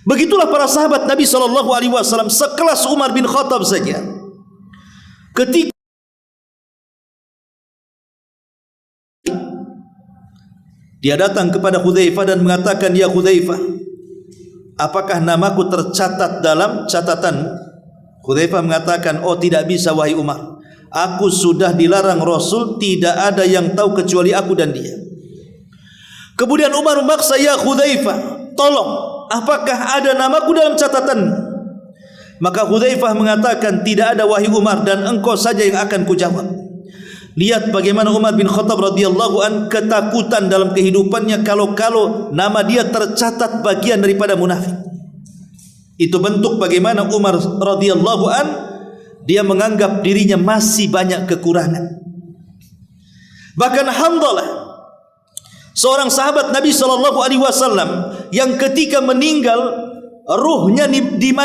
Begitulah para sahabat Nabi sallallahu alaihi wasallam, sekelas Umar bin Khattab saja, ketika dia datang kepada Hudzaifah dan mengatakan, ya Hudzaifah, apakah namaku tercatat dalam catatanmu? Hudzaifah mengatakan, oh tidak bisa wahai Umar, aku sudah dilarang Rasul, tidak ada yang tahu kecuali aku dan dia. Kemudian Umar memaksa, ya Hudzaifah, tolong, apakah ada namaku dalam catatan? Maka Hudzaifah mengatakan, tidak ada wahai Umar, dan engkau saja yang akan kujawab. Lihat bagaimana Umar bin Khattab radhiyallahu an ketakutan dalam kehidupannya kalau nama dia tercatat bagian daripada munafik. Itu bentuk bagaimana Umar radhiyallahu an dia menganggap dirinya masih banyak kekurangan. Bahkan Handalah, seorang sahabat Nabi sallallahu alaihi wasallam yang ketika meninggal ruhnya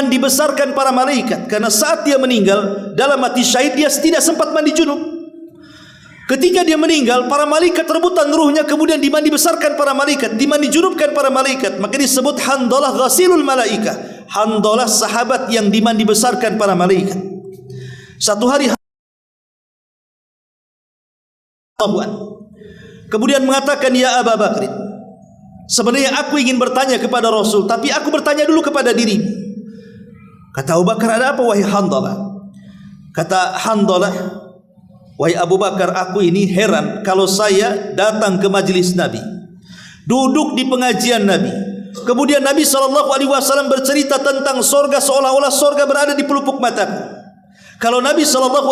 dibesarkan para malaikat, karena saat dia meninggal dalam mati syahid dia tidak sempat mandi junub. Ketika dia meninggal, para malaikat rebutan ruhnya, kemudian dimandi besarkan para malaikat, dimandi junubkan para malaikat. Maka disebut Handalah ghasilul malaikah. Handalah sahabat yang dimandi besarkan para malaikat. Satu hari kemudian mengatakan, ya Abu Bakr, sebenarnya aku ingin bertanya kepada Rasul, tapi aku bertanya dulu kepada dirimu. Kata Abu Bakar, ada apa wahai Handalah? Kata Handalah, wahai Abu Bakar, aku ini heran kalau saya datang ke majelis Nabi, duduk di pengajian Nabi, kemudian Nabi SAW bercerita tentang sorga seolah-olah sorga berada di pelupuk mataku. Kalau Nabi SAW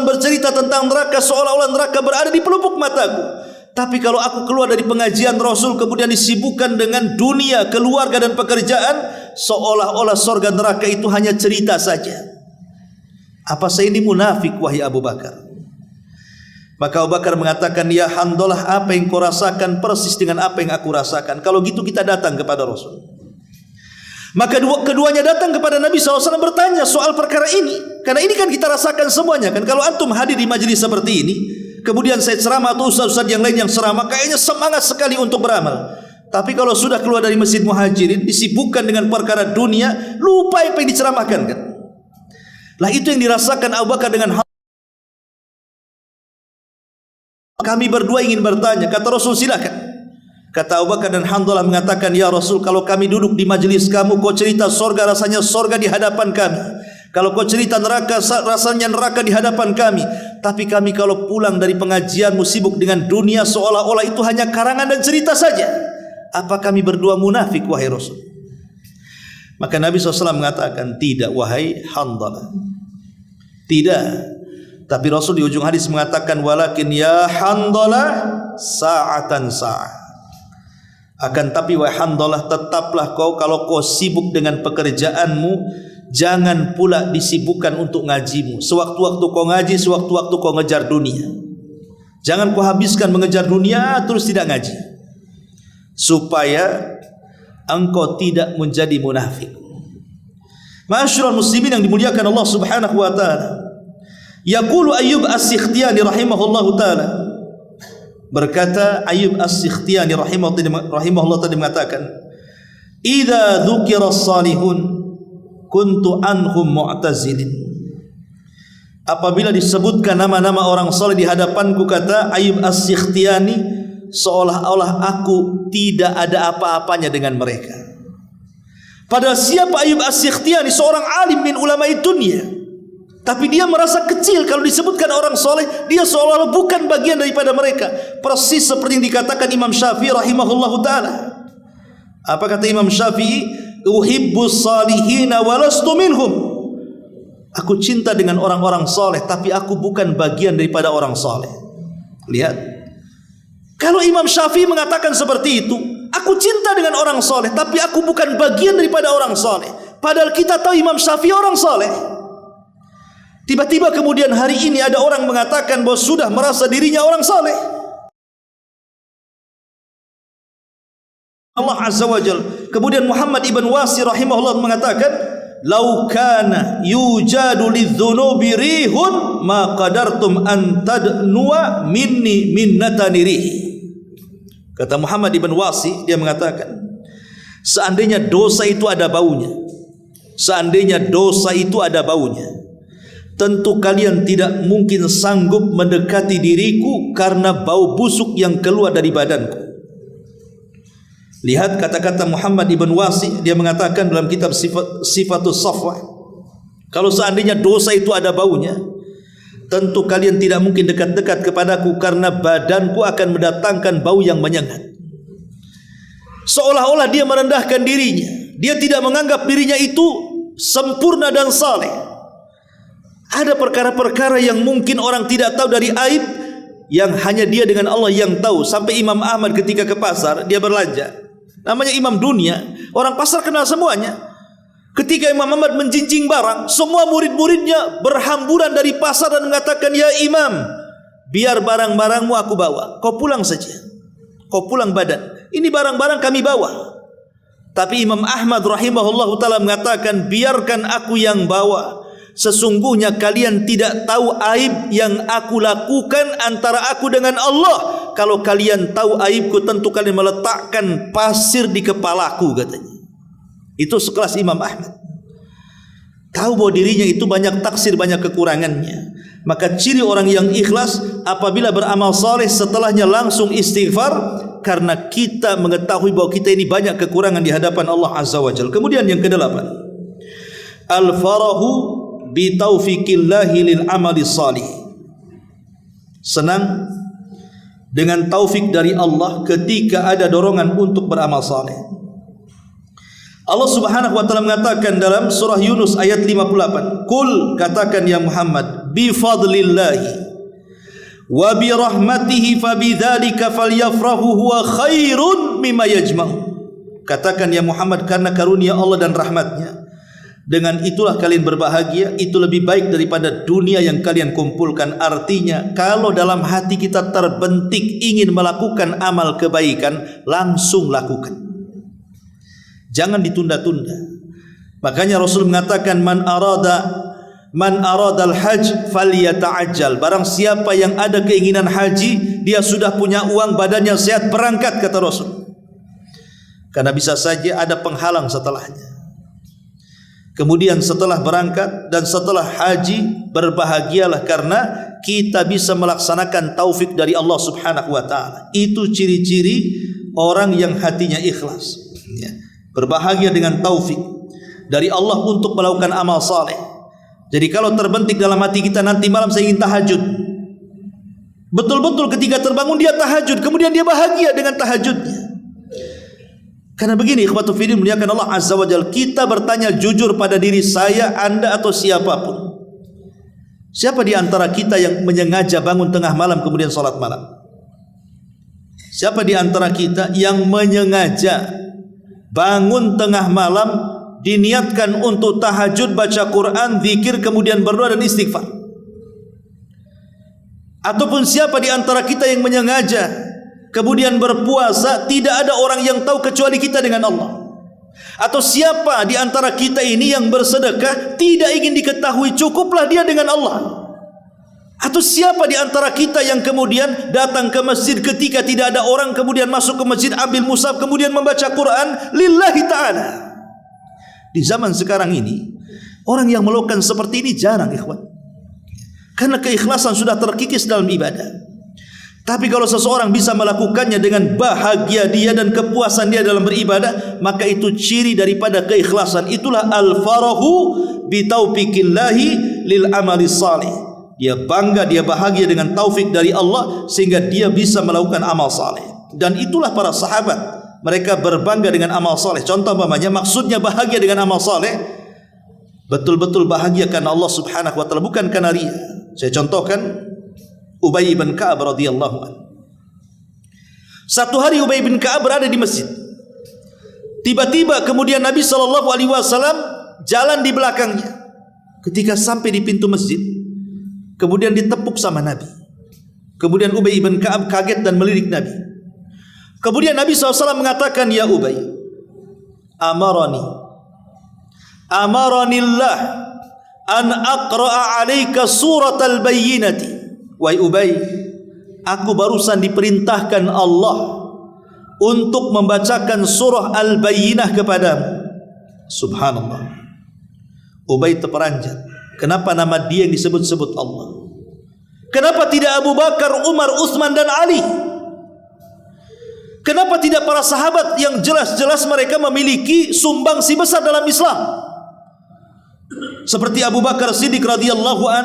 bercerita tentang neraka seolah-olah neraka berada di pelupuk mataku. Tapi kalau aku keluar dari pengajian Rasul kemudian disibukkan dengan dunia, keluarga dan pekerjaan, seolah-olah sorga neraka itu hanya cerita saja. Apa saya ini munafik wahai Abu Bakar? Maka Abu Bakar mengatakan, ya Handalah, apa yang kau rasakan persis dengan apa yang aku rasakan. Kalau gitu kita datang kepada Rasul. Maka keduanya datang kepada Nabi SAW bertanya soal perkara ini. Karena ini kan kita rasakan semuanya kan. Kalau antum hadir di majelis seperti ini, kemudian saya ceramah atau ustaz-ustaz yang lain yang ceramah, kayaknya semangat sekali untuk beramal. Tapi kalau sudah keluar dari Masjid Muhajirin, disibukkan dengan perkara dunia, lupa apa yang diceramahkan kan. Lah itu yang dirasakan Abu Bakar dengan kami berdua ingin bertanya. Kata Rasul, silakan. Kata Abu Bakar dan Handalah mengatakan, ya Rasul, kalau kami duduk di majelis kamu, kau cerita sorga, rasanya sorga di hadapan kami. Kalau kau cerita neraka, rasanya neraka di hadapan kami. Tapi kami kalau pulang dari pengajianmu sibuk dengan dunia, seolah-olah itu hanya karangan dan cerita saja. Apa kami berdua munafik wahai Rasul? Maka Nabi SAW mengatakan, tidak wahai Handalah, tidak. Tapi Rasul di ujung hadis mengatakan, walakin ya Handalah sa'atan sa'ah. Akan tapi wahai Handalah, tetaplah kau kalau kau sibuk dengan pekerjaanmu, jangan pula disibukkan untuk ngajimu. Sewaktu-waktu kau ngaji, sewaktu-waktu kau ngejar dunia. Jangan kau habiskan mengejar dunia terus tidak ngaji, supaya engkau tidak menjadi munafik. Ma'asyiral muslimin yang dimuliakan Allah Subhanahu wa taala. Yaqulu Ayyub As-Sikhtiyani rahimahullahu taala, berkata Ayyub As-Sikhtiyani rahimahullah tadi mengatakan, idza dzukira as-salihun kuntu anhum mu'tazilin. Apabila disebutkan nama-nama orang saleh di hadapanku, kata Ayyub As-Sikhtiyani, seolah-olah aku tidak ada apa-apanya dengan mereka. Padahal siapa Ayyub As-Sikhtiyani? Seorang alim min ulama dunia. Tapi dia merasa kecil kalau disebutkan orang soleh. Dia seolah-olah bukan bagian daripada mereka. Persis seperti yang dikatakan Imam Syafi'i rahimahullahu ta'ala. Apa kata Imam Syafi'i? Uhibbus salihina walastu minhum. Aku cinta dengan orang-orang soleh, tapi aku bukan bagian daripada orang soleh. Lihat. Kalau Imam Syafi'i mengatakan seperti itu, aku cinta dengan orang soleh, tapi aku bukan bagian daripada orang soleh. Padahal kita tahu Imam Syafi'i orang soleh. Tiba-tiba kemudian hari ini ada orang mengatakan bahwa sudah merasa dirinya orang soleh. Allah Azza wa Jal. Kemudian Muhammad ibn Wasi rahimahullah mengatakan, "Lau kana yujadu lidzunubi rihun ma qadartum an tadnuwa minni minnatani rihi." Kata Muhammad ibn Wasi, dia mengatakan, seandainya dosa itu ada baunya, seandainya dosa itu ada baunya, tentu kalian tidak mungkin sanggup mendekati diriku karena bau busuk yang keluar dari badanku. Lihat kata-kata Muhammad ibn Wasi, dia mengatakan dalam kitab Sifatus Safwa, kalau seandainya dosa itu ada baunya, tentu kalian tidak mungkin dekat-dekat kepadaku karena badanku akan mendatangkan bau yang menyengat. Seolah-olah dia merendahkan dirinya. Dia tidak menganggap dirinya itu sempurna dan saleh. Ada perkara-perkara yang mungkin orang tidak tahu dari aib, yang hanya dia dengan Allah yang tahu. Sampai Imam Ahmad ketika ke pasar, dia berlanja. Namanya Imam dunia, orang pasar kenal semuanya. Ketika Imam Ahmad menjinjing barang, semua murid-muridnya berhamburan dari pasar dan mengatakan, "Ya Imam, biar barang-barangmu aku bawa. Kau pulang saja. Kau pulang badan. Ini barang-barang kami bawa." Tapi Imam Ahmad rahimahullah ta'ala mengatakan, "Biarkan aku yang bawa. Sesungguhnya kalian tidak tahu aib yang aku lakukan antara aku dengan Allah. Kalau kalian tahu aibku, tentu kalian meletakkan pasir di kepalaku," katanya. Itu sekelas Imam Ahmad. Tahu bahwa dirinya itu banyak taksir, banyak kekurangannya. Maka ciri orang yang ikhlas apabila beramal saleh setelahnya langsung istighfar, karena kita mengetahui bahwa kita ini banyak kekurangan di hadapan Allah Azza wa Jalla. Kemudian yang kedelapan, al-farahu bi taufiqillahi lil amali salih. Senang dengan taufik dari Allah ketika ada dorongan untuk beramal saleh. Allah Subhanahu wa taala mengatakan dalam surah Yunus ayat 58, "Qul," katakan ya Muhammad, "bi fadlillahi wa bi rahmatihi fabidzalika falyafrahu huwa khairun mimma yajma'un." Katakan ya Muhammad, karena karunia Allah dan rahmatnya, dengan itulah kalian berbahagia, itu lebih baik daripada dunia yang kalian kumpulkan. Artinya, kalau dalam hati kita terbentik ingin melakukan amal kebaikan, langsung lakukan. Jangan ditunda-tunda. Makanya Rasul mengatakan, man aradal hajj falyata'ajjal. Barang siapa yang ada keinginan haji, dia sudah punya uang, badannya sehat, berangkat, kata Rasul. Karena bisa saja ada penghalang setelahnya. Kemudian setelah berangkat dan setelah haji, berbahagialah karena kita bisa melaksanakan taufik dari Allah Subhanahu wa taala. Itu ciri-ciri orang yang hatinya ikhlas. Ya. Berbahagia dengan taufik dari Allah untuk melakukan amal saleh. Jadi kalau terbentik dalam hati kita, nanti malam saya ingin tahajud, betul-betul ketika terbangun dia tahajud, kemudian dia bahagia dengan tahajudnya. Karena begini, ikhwatu fiddin, muliakan Allah Azza wa Jalla, kita bertanya jujur pada diri saya, Anda atau siapapun. Siapa di antara kita yang menyengaja bangun tengah malam kemudian salat malam? Siapa di antara kita yang menyengaja bangun tengah malam, diniatkan untuk tahajud, baca Quran, zikir, kemudian berdoa dan istighfar? Ataupun siapa di antara kita yang menyengaja kemudian berpuasa, tidak ada orang yang tahu kecuali kita dengan Allah? Atau siapa di antara kita ini yang bersedekah tidak ingin diketahui, cukuplah dia dengan Allah? Atau siapa di antara kita yang kemudian datang ke masjid ketika tidak ada orang, kemudian masuk ke masjid, ambil mushaf, kemudian membaca Quran lillahi ta'ala? Di zaman sekarang ini, orang yang melakukan seperti ini jarang, ikhwan. Karena keikhlasan sudah terkikis dalam ibadah. Tapi kalau seseorang bisa melakukannya dengan bahagia dia dan kepuasan dia dalam beribadah, maka itu ciri daripada keikhlasan. Itulah al-farahu bi taufiqillahi lil amali salih. Dia bangga, dia bahagia dengan taufik dari Allah sehingga dia bisa melakukan amal saleh. Dan itulah para sahabat, mereka berbangga dengan amal saleh. Contoh umpamanya, maksudnya bahagia dengan amal saleh, betul-betul bahagia karena Allah Subhanahu wa taala, bukan karena riya. Saya contohkan Ubay bin Ka'ab radhiyallahu anhu. Satu hari Ubay bin Ka'ab berada di masjid. Tiba-tiba kemudian Nabi SAW jalan di belakangnya. Ketika sampai di pintu masjid, kemudian ditepuk sama Nabi. Kemudian Ubay bin Ka'ab kaget dan melirik Nabi. Kemudian Nabi SAW mengatakan, ya Ubay, amaranillah an aqra'a alaika surat al-bayyinati. Wahai Ubay, aku barusan diperintahkan Allah untuk membacakan surah Al-Bayyinah kepadamu. Subhanallah. Ubay terperanjat. Kenapa nama dia yang disebut-sebut Allah? Kenapa tidak Abu Bakar, Umar, Utsman dan Ali? Kenapa tidak para sahabat yang jelas-jelas mereka memiliki sumbangsi besar dalam Islam? Seperti Abu Bakar Siddiq radhiyallahu an,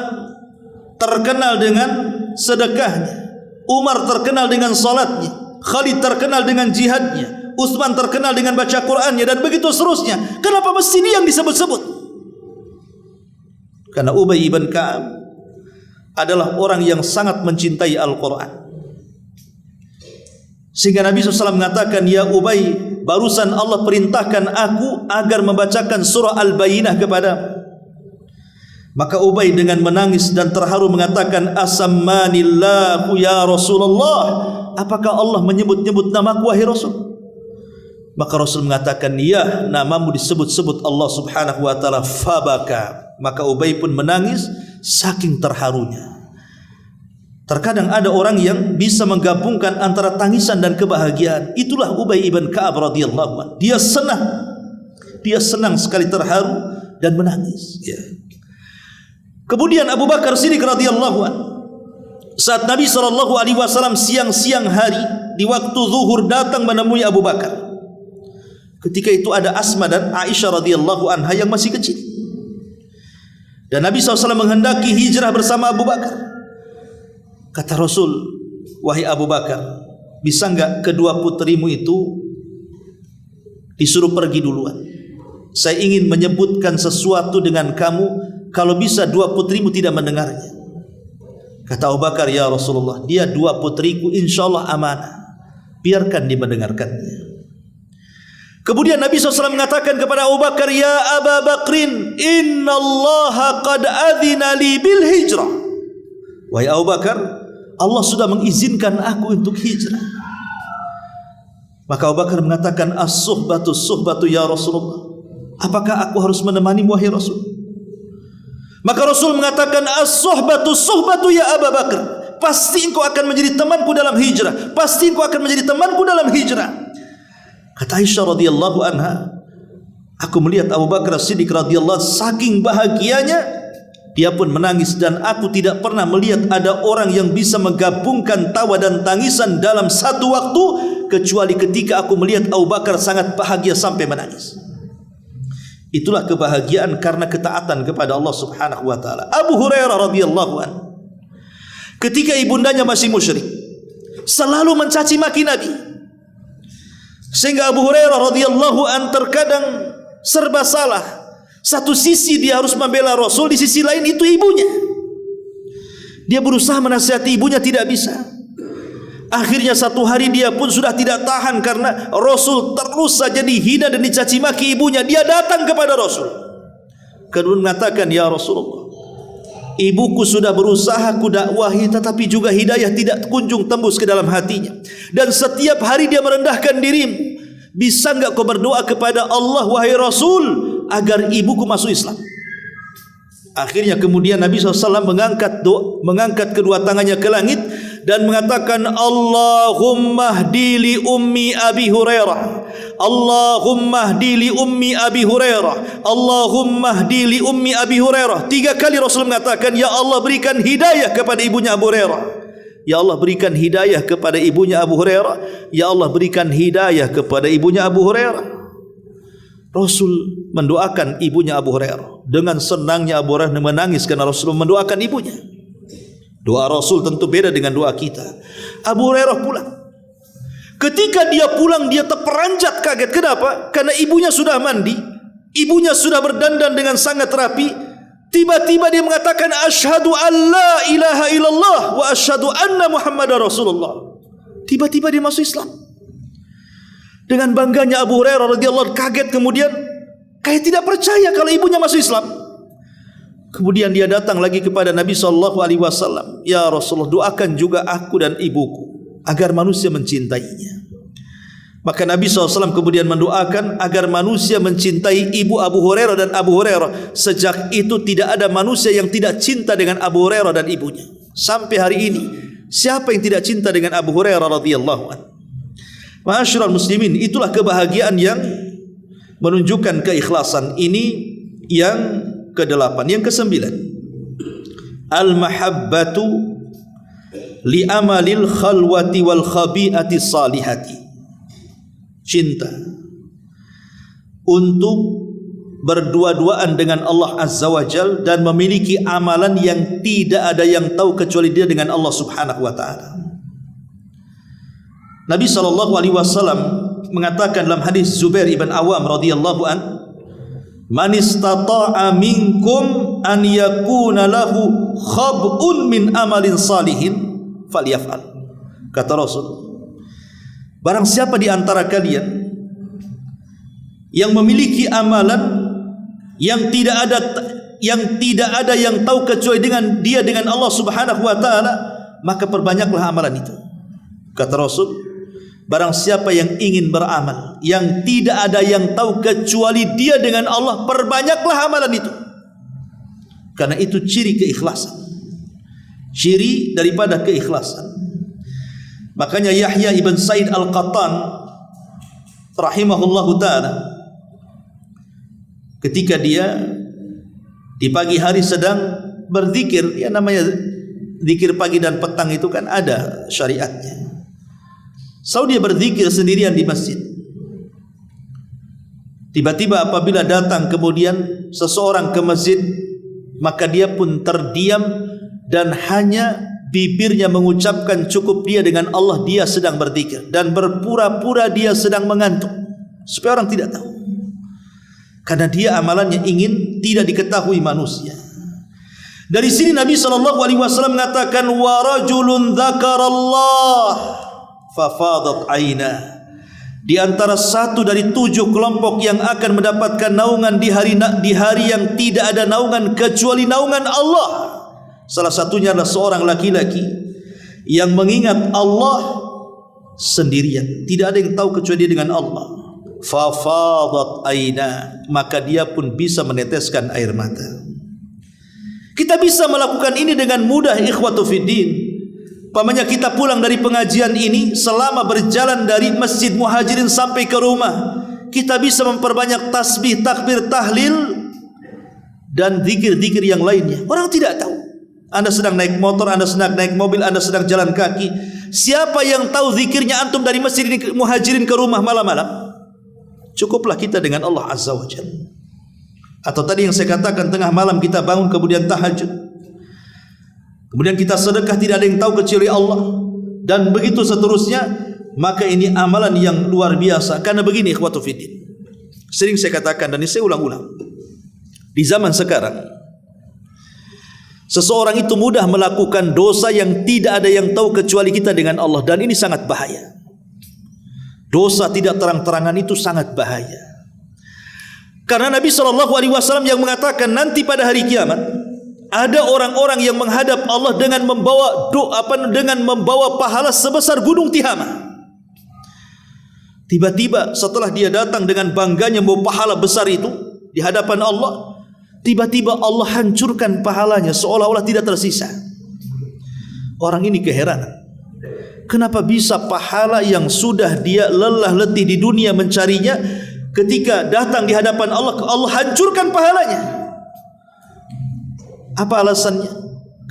terkenal dengan sedekahnya, Umar terkenal dengan salatnya, Khalid terkenal dengan jihadnya, Utsman terkenal dengan baca Qur'annya, dan begitu seterusnya. Kenapa mesti dia yang disebut-sebut? Karena Ubay bin Ka'ab adalah orang yang sangat mencintai Al-Quran, sehingga Nabi SAW mengatakan, ya Ubay, barusan Allah perintahkan aku agar membacakan surah Al-Bayyinah kepadamu. Maka Ubay dengan menangis dan terharu mengatakan, asammanillahu ya Rasulullah, apakah Allah menyebut-nyebut namaku wahai Rasul? Maka Rasul mengatakan, ya, namamu disebut-sebut Allah Subhanahu wa taala. Fabaka. Maka Ubay pun menangis saking terharunya. Terkadang ada orang yang bisa menggabungkan antara tangisan dan kebahagiaan. Itulah Ubay bin Ka'ab radhiyallahu anhu. Dia senang sekali, terharu dan menangis, ya. Kemudian Abu Bakar Siddiq radhiyallahu anhu, saat Nabi SAW siang-siang hari di waktu zuhur datang menemui Abu Bakar. Ketika itu ada Asma dan Aisyah radhiyallahu anha yang masih kecil. Dan Nabi SAW menghendaki hijrah bersama Abu Bakar. Kata Rasul, wahai Abu Bakar, bisa enggak kedua putrimu itu disuruh pergi duluan? Saya ingin menyebutkan sesuatu dengan kamu, kalau bisa dua putrimu tidak mendengarnya. Kata Abu Bakar, ya Rasulullah, dia dua putriku insyaallah amanah, biarkan dia mendengarkannya. Kemudian Nabi SAW mengatakan kepada Abu Bakar, ya Aba Bakrin, innallaha qad adzina li bil hijrah. Wahai Abu Bakar, Allah sudah mengizinkan aku untuk hijrah. Maka Abu Bakar mengatakan, as-suhbatu ya Rasulullah, apakah aku harus menemanimu wahai Rasul? Maka Rasul mengatakan, as-suhbatu ya Abu Bakar, pasti engkau akan menjadi temanku dalam hijrah, pasti engkau akan menjadi temanku dalam hijrah. Kata Aisyah radhiyallahu anha, aku melihat Abu Bakar Siddiq radhiyallahu saking bahagianya, dia pun menangis, dan aku tidak pernah melihat ada orang yang bisa menggabungkan tawa dan tangisan dalam satu waktu kecuali ketika aku melihat Abu Bakar sangat bahagia sampai menangis. Itulah kebahagiaan karena ketaatan kepada Allah Subhanahu wa taala. Abu Hurairah radhiyallahu anhu, ketika ibundanya masih musyrik, selalu mencaci maki Nabi. Sehingga Abu Hurairah radhiyallahu anhu terkadang serba salah. Satu sisi dia harus membela Rasul, di sisi lain itu ibunya. Dia berusaha menasihati ibunya, tidak bisa. Akhirnya satu hari dia pun sudah tidak tahan karena Rasul terus saja dihina dan dicaci maki ibunya. Dia datang kepada Rasul, kemudian mengatakan, ya Rasulullah, ibuku sudah berusaha ku dakwahi, tetapi juga hidayah tidak kunjung tembus ke dalam hatinya. Dan setiap hari dia merendahkan dirimu. Bisa enggak kau berdoa kepada Allah wahai Rasul agar ibuku masuk Islam? Akhirnya kemudian Nabi SAW mengangkat kedua tangannya ke langit dan mengatakan, Allahumma hdi li ummi Abi Hurairah, Allahumma hdi li ummi Abi Hurairah, Allahumma hdi li ummi Abi Hurairah. 3 kali Rasul mengatakan, ya Allah berikan hidayah kepada ibunya Abu Hurairah. Ya Allah berikan hidayah kepada ibunya Abu Hurairah. Ya Allah berikan hidayah kepada ibunya Abu Hurairah. Rasul mendoakan ibunya Abu Hurairah. Dengan senangnya Abu Hurairah menangis karena Rasul mendoakan ibunya. Doa Rasul tentu beda dengan doa kita. Abu Hurairah pulang. Ketika dia pulang, dia terperanjat kaget. Kenapa? Karena ibunya sudah mandi, ibunya sudah berdandan dengan sangat rapi. Tiba-tiba dia mengatakan, asyhadu an la ilaha illallah wa asyhadu anna Muhammadar Rasulullah. Tiba-tiba dia masuk Islam. Dengan bangganya Abu Hurairah radhiyallahu kaget, kemudian kayak tidak percaya kalau ibunya masuk Islam. Kemudian dia datang lagi kepada Nabi SAW. Ya Rasulullah, doakan juga aku dan ibuku agar manusia mencintainya. Maka Nabi SAW kemudian mendoakan agar manusia mencintai ibu Abu Hurairah dan Abu Hurairah. Sejak itu tidak ada manusia yang tidak cinta dengan Abu Hurairah dan ibunya. Sampai hari ini, siapa yang tidak cinta dengan Abu Hurairah radhiyallahu anhu? Ma'asyiral muslimin, itulah kebahagiaan yang menunjukkan keikhlasan. Ini yang ke-8. Yang ke-9, al-mahabbatu li amalil khalwati wal khabi'ati salihati. Cinta untuk berdua-duaan dengan Allah Azza wa Jal dan memiliki amalan yang tidak ada yang tahu kecuali dia dengan Allah Subhanahu wa ta'ala. Nabi SAW mengatakan dalam hadis Zubair ibn Awam radhiyallahu an, man istata'a minkum an yakuna lahu khab'un min amalin salihin falyaf'al. Kata Rasul, barang siapa di antara kalian yang memiliki amalan yang tidak ada yang tahu kecuali dengan dia dengan Allah Subhanahu wa taala, maka perbanyaklah amalan itu. Kata Rasul, barang siapa yang ingin beramal yang tidak ada yang tahu kecuali dia dengan Allah, perbanyaklah amalan itu. Karena itu ciri keikhlasan, ciri daripada keikhlasan. Makanya Yahya ibn Sa'id al-Qattan rahimahullahu ta'ala, ketika dia di pagi hari sedang berzikir, ya namanya zikir pagi dan petang itu kan ada syariatnya. Dia berzikir sendirian di masjid. Tiba-tiba apabila datang kemudian seseorang ke masjid, maka dia pun terdiam dan hanya bibirnya mengucapkan cukup dia dengan Allah, dia sedang berzikir, dan berpura-pura dia sedang mengantuk supaya orang tidak tahu. Karena dia amalannya ingin tidak diketahui manusia. Dari sini Nabi SAW mengatakan, wa rajulun dzakarallah fafadat aina. Di antara satu dari 7 kelompok yang akan mendapatkan naungan di hari yang tidak ada naungan kecuali naungan Allah, salah satunya adalah seorang laki-laki yang mengingat Allah sendirian, tidak ada yang tahu kecuali dia dengan Allah. Fafadat aina, maka dia pun bisa meneteskan air mata. Kita bisa melakukan ini dengan mudah, ikhwatu fiddin. Pamannya kita pulang dari pengajian ini, selama berjalan dari Masjid Muhajirin sampai ke rumah, kita bisa memperbanyak tasbih, takbir, tahlil dan zikir-zikir yang lainnya. Orang tidak tahu. Anda sedang naik motor, Anda sedang naik mobil, Anda sedang jalan kaki. Siapa yang tahu zikirnya antum dari Masjid Muhajirin ke rumah malam-malam? Cukuplah kita dengan Allah Azza wa Jalla. Atau tadi yang saya katakan, tengah malam kita bangun kemudian tahajud, kemudian kita sedekah, tidak ada yang tahu kecuali Allah, dan begitu seterusnya. Maka ini amalan yang luar biasa. Karena begini ikhwatu fiddin, sering saya katakan dan ini saya ulang-ulang, di zaman sekarang seseorang itu mudah melakukan dosa yang tidak ada yang tahu kecuali kita dengan Allah, dan ini sangat bahaya. Dosa tidak terang-terangan itu sangat bahaya. Karena Nabi SAW yang mengatakan nanti pada hari kiamat ada orang-orang yang menghadap Allah dengan membawa membawa pahala sebesar gunung Tihama. Tiba-tiba setelah dia datang dengan bangganya membawa pahala besar itu di hadapan Allah, tiba-tiba Allah hancurkan pahalanya seolah-olah tidak tersisa. Orang ini keheranan, kenapa bisa pahala yang sudah dia lelah letih di dunia mencarinya, ketika datang di hadapan Allah, Allah hancurkan pahalanya. Apa alasannya?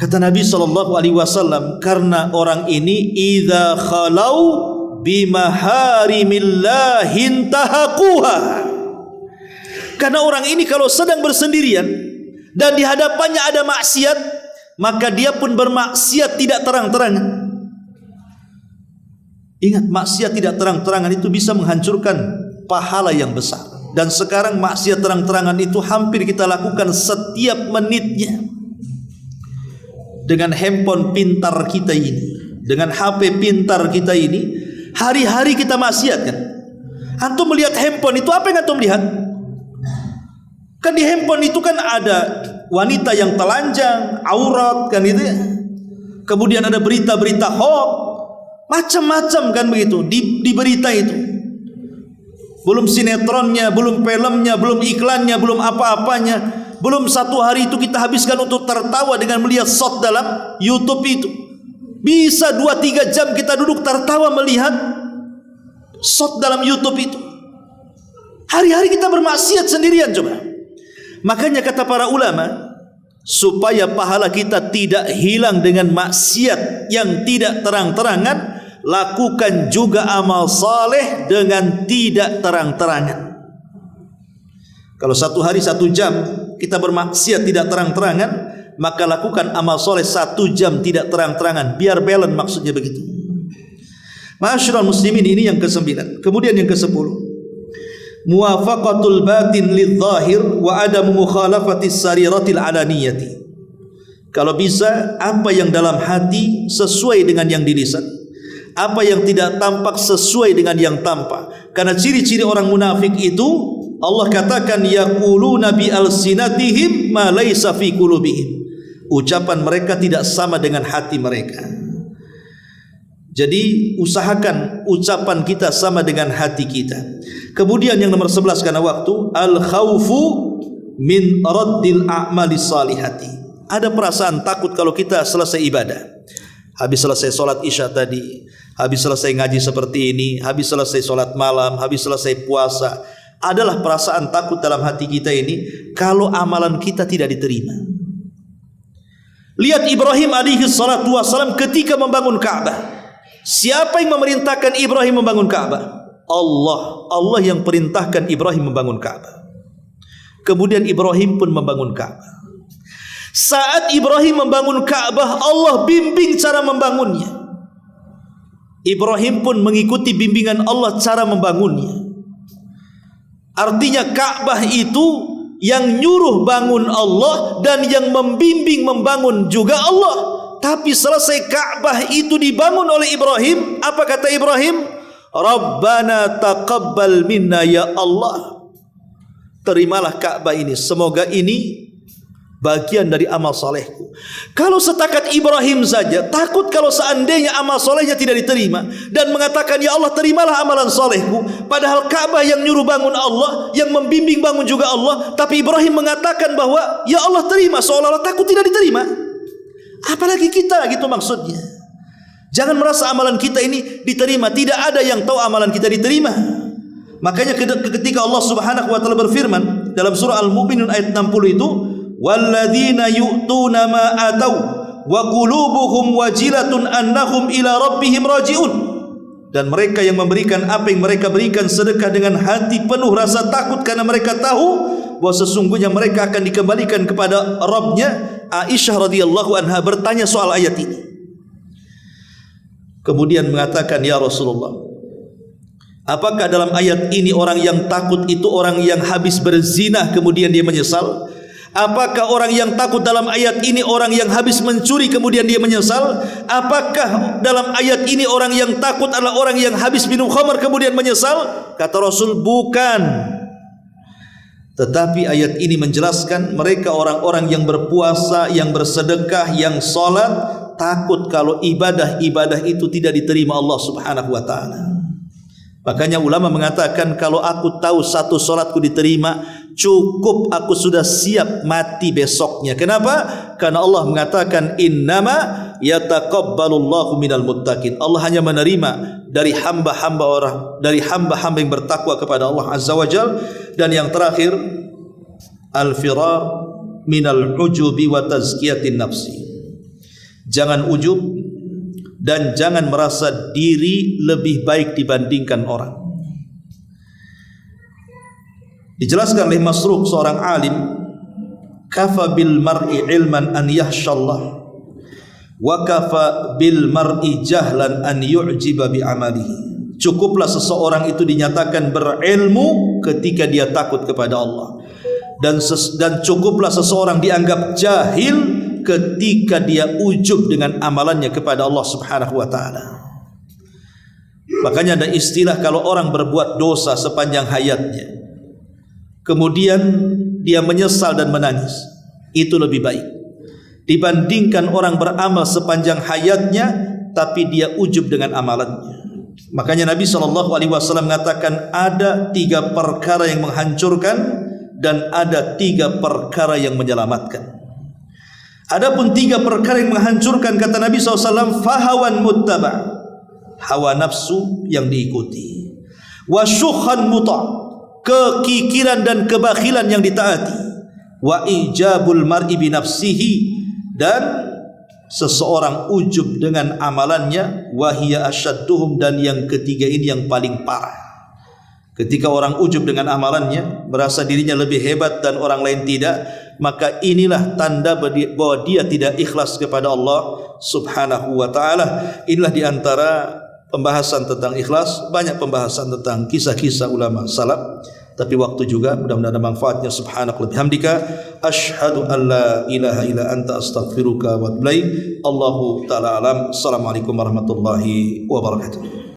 Kata Nabi SAW, karena orang ini idza khalau bimaharimillahi intahaquha. Karena orang ini kalau sedang bersendirian dan di hadapannya ada maksiat, maka dia pun bermaksiat tidak terang-terangan. Ingat, maksiat tidak terang-terangan itu bisa menghancurkan pahala yang besar. Dan sekarang maksiat terang-terangan itu hampir kita lakukan setiap menitnya. Dengan handphone pintar kita ini, dengan HP pintar kita ini, hari-hari kita maksiat kan. Antum melihat handphone itu, apa yang antum lihat? Kan di handphone itu kan ada wanita yang telanjang, aurat kan itu ya. Kemudian ada berita-berita hoax, macam-macam kan begitu di berita itu. Belum sinetronnya, belum filmnya, belum iklannya, belum apa-apanya. Belum satu hari itu kita habiskan untuk tertawa dengan melihat shot dalam YouTube itu. Bisa 2-3 jam kita duduk tertawa melihat shot dalam YouTube itu. Hari-hari kita bermaksiat sendirian coba. Makanya kata para ulama, supaya pahala kita tidak hilang dengan maksiat yang tidak terang-terangan, lakukan juga amal saleh dengan tidak terang-terangan. Kalau satu hari 1 jam kita bermaksiat tidak terang-terangan, maka lakukan amal soleh 1 jam tidak terang-terangan, biar balance, maksudnya begitu. Ma'asyiral muslimin, ini yang ke-9. Kemudian yang ke-10, muwafaqatul batin lidh-dhahir wa adamu mukhalafatis sariratil alaniyati. Kalau bisa, apa yang dalam hati sesuai dengan yang di lisan, apa yang tidak tampak sesuai dengan yang tampak. Karena ciri-ciri orang munafik itu Allah katakan yaquluna bi alsinatihim ma laysa fi qulubihim. Ucapan mereka tidak sama dengan hati mereka. Jadi usahakan ucapan kita sama dengan hati kita. Kemudian yang nomor 11 karena waktu, al khaufu min raddil a'mali salihati. Ada perasaan takut kalau kita selesai ibadah. Habis selesai sholat isya tadi, habis selesai ngaji seperti ini, habis selesai sholat malam, habis selesai puasa, adalah perasaan takut dalam hati kita ini kalau amalan kita tidak diterima. Lihat Ibrahim alaihi salatu wassalam ketika membangun Ka'bah. Siapa yang memerintahkan Ibrahim membangun Ka'bah? Allah. Allah yang perintahkan Ibrahim membangun Ka'bah. Kemudian Ibrahim pun membangun Ka'bah. Saat Ibrahim membangun Ka'bah, Allah bimbing cara membangunnya. Ibrahim pun mengikuti bimbingan Allah cara membangunnya. Artinya Ka'bah itu yang nyuruh bangun Allah dan yang membimbing membangun juga Allah. Tapi selesai Ka'bah itu dibangun oleh Ibrahim, apa kata Ibrahim? Rabbana taqabbal minna ya Allah. Terimalah Ka'bah ini, semoga ini bagian dari amal solehku. Kalau setakat Ibrahim saja takut kalau seandainya amal solehnya tidak diterima, dan mengatakan ya Allah terimalah amalan solehku, padahal Ka'bah yang nyuruh bangun Allah, yang membimbing bangun juga Allah, tapi Ibrahim mengatakan bahwa ya Allah terima, seolah-olah takut tidak diterima. Apalagi kita, gitu maksudnya. Jangan merasa amalan kita ini diterima. Tidak ada yang tahu amalan kita diterima. Makanya ketika Allah Subhanahu wa taala berfirman dalam surah Al-Mu'minun ayat 60 itu, walladzina yu'tuna ma atau wa qulubuhum wajilatun annahum ila rabbihim raji'un. Dan mereka yang memberikan apa yang mereka berikan sedekah dengan hati penuh rasa takut, karena mereka tahu bahwa sesungguhnya mereka akan dikembalikan kepada Rabbnya. Aisyah radhiyallahu anha bertanya soal ayat ini, kemudian mengatakan, ya Rasulullah, apakah dalam ayat ini orang yang takut itu orang yang habis berzina kemudian dia menyesal? Apakah orang yang takut dalam ayat ini orang yang habis mencuri kemudian dia menyesal? Apakah dalam ayat ini orang yang takut adalah orang yang habis minum khamar kemudian menyesal? Kata Rasul, bukan. Tetapi ayat ini menjelaskan mereka orang-orang yang berpuasa, yang bersedekah, yang sholat, takut kalau ibadah-ibadah itu tidak diterima Allah Subhanahu wa ta'ala. Makanya ulama mengatakan, kalau aku tahu satu sholatku diterima, cukup aku sudah siap mati besoknya. Kenapa? Karena Allah mengatakan, innama yataqabbalullahu minal muttaqin. Allah hanya menerima dari hamba-hamba orang, dari hamba-hamba yang bertakwa kepada Allah Azza wa Jal. Dan yang terakhir, al-firar minal ujubi wa tazkiyatin nafsi. Jangan ujub dan jangan merasa diri lebih baik dibandingkan orang. Dijelaskan oleh Masruq, seorang alim, kafa bil mar'i ilman an yahshallah wa kafa bil mar'i jahlan an yu'jiba bi amalihi. Cukuplah seseorang itu dinyatakan berilmu ketika dia takut kepada Allah, dan cukuplah seseorang dianggap jahil ketika dia ujub dengan amalannya kepada Allah Subhanahu wa taala. Makanya ada istilah kalau orang berbuat dosa sepanjang hayatnya, kemudian dia menyesal dan menangis, itu lebih baik dibandingkan orang beramal sepanjang hayatnya tapi dia ujub dengan amalannya. Makanya Nabi SAW mengatakan ada 3 perkara yang menghancurkan dan ada 3 perkara yang menyelamatkan. Adapun 3 perkara yang menghancurkan, kata Nabi SAW, fahawan muttaba', hawa nafsu yang diikuti, wa syukhan muta', kekikiran dan kebakhilan yang ditaati, wa ijabul mar'i bi nafsihi, dan seseorang ujub dengan amalannya, wa hiya asyadduhum, dan yang ketiga ini yang paling parah. Ketika orang ujub dengan amalannya, merasa dirinya lebih hebat dan orang lain tidak, maka inilah tanda bahwa dia tidak ikhlas kepada Allah Subhanahu wa ta'ala. Inilah diantara pembahasan tentang ikhlas. Banyak pembahasan tentang kisah-kisah ulama salaf, tapi waktu juga, mudah-mudahan ada manfaatnya. Subhanaka wa bihamdika asyhadu an la ilaha illa anta astaghfiruka wa atubu ilaik. Allahu ta'ala alam. Assalamualaikum warahmatullahi wabarakatuh.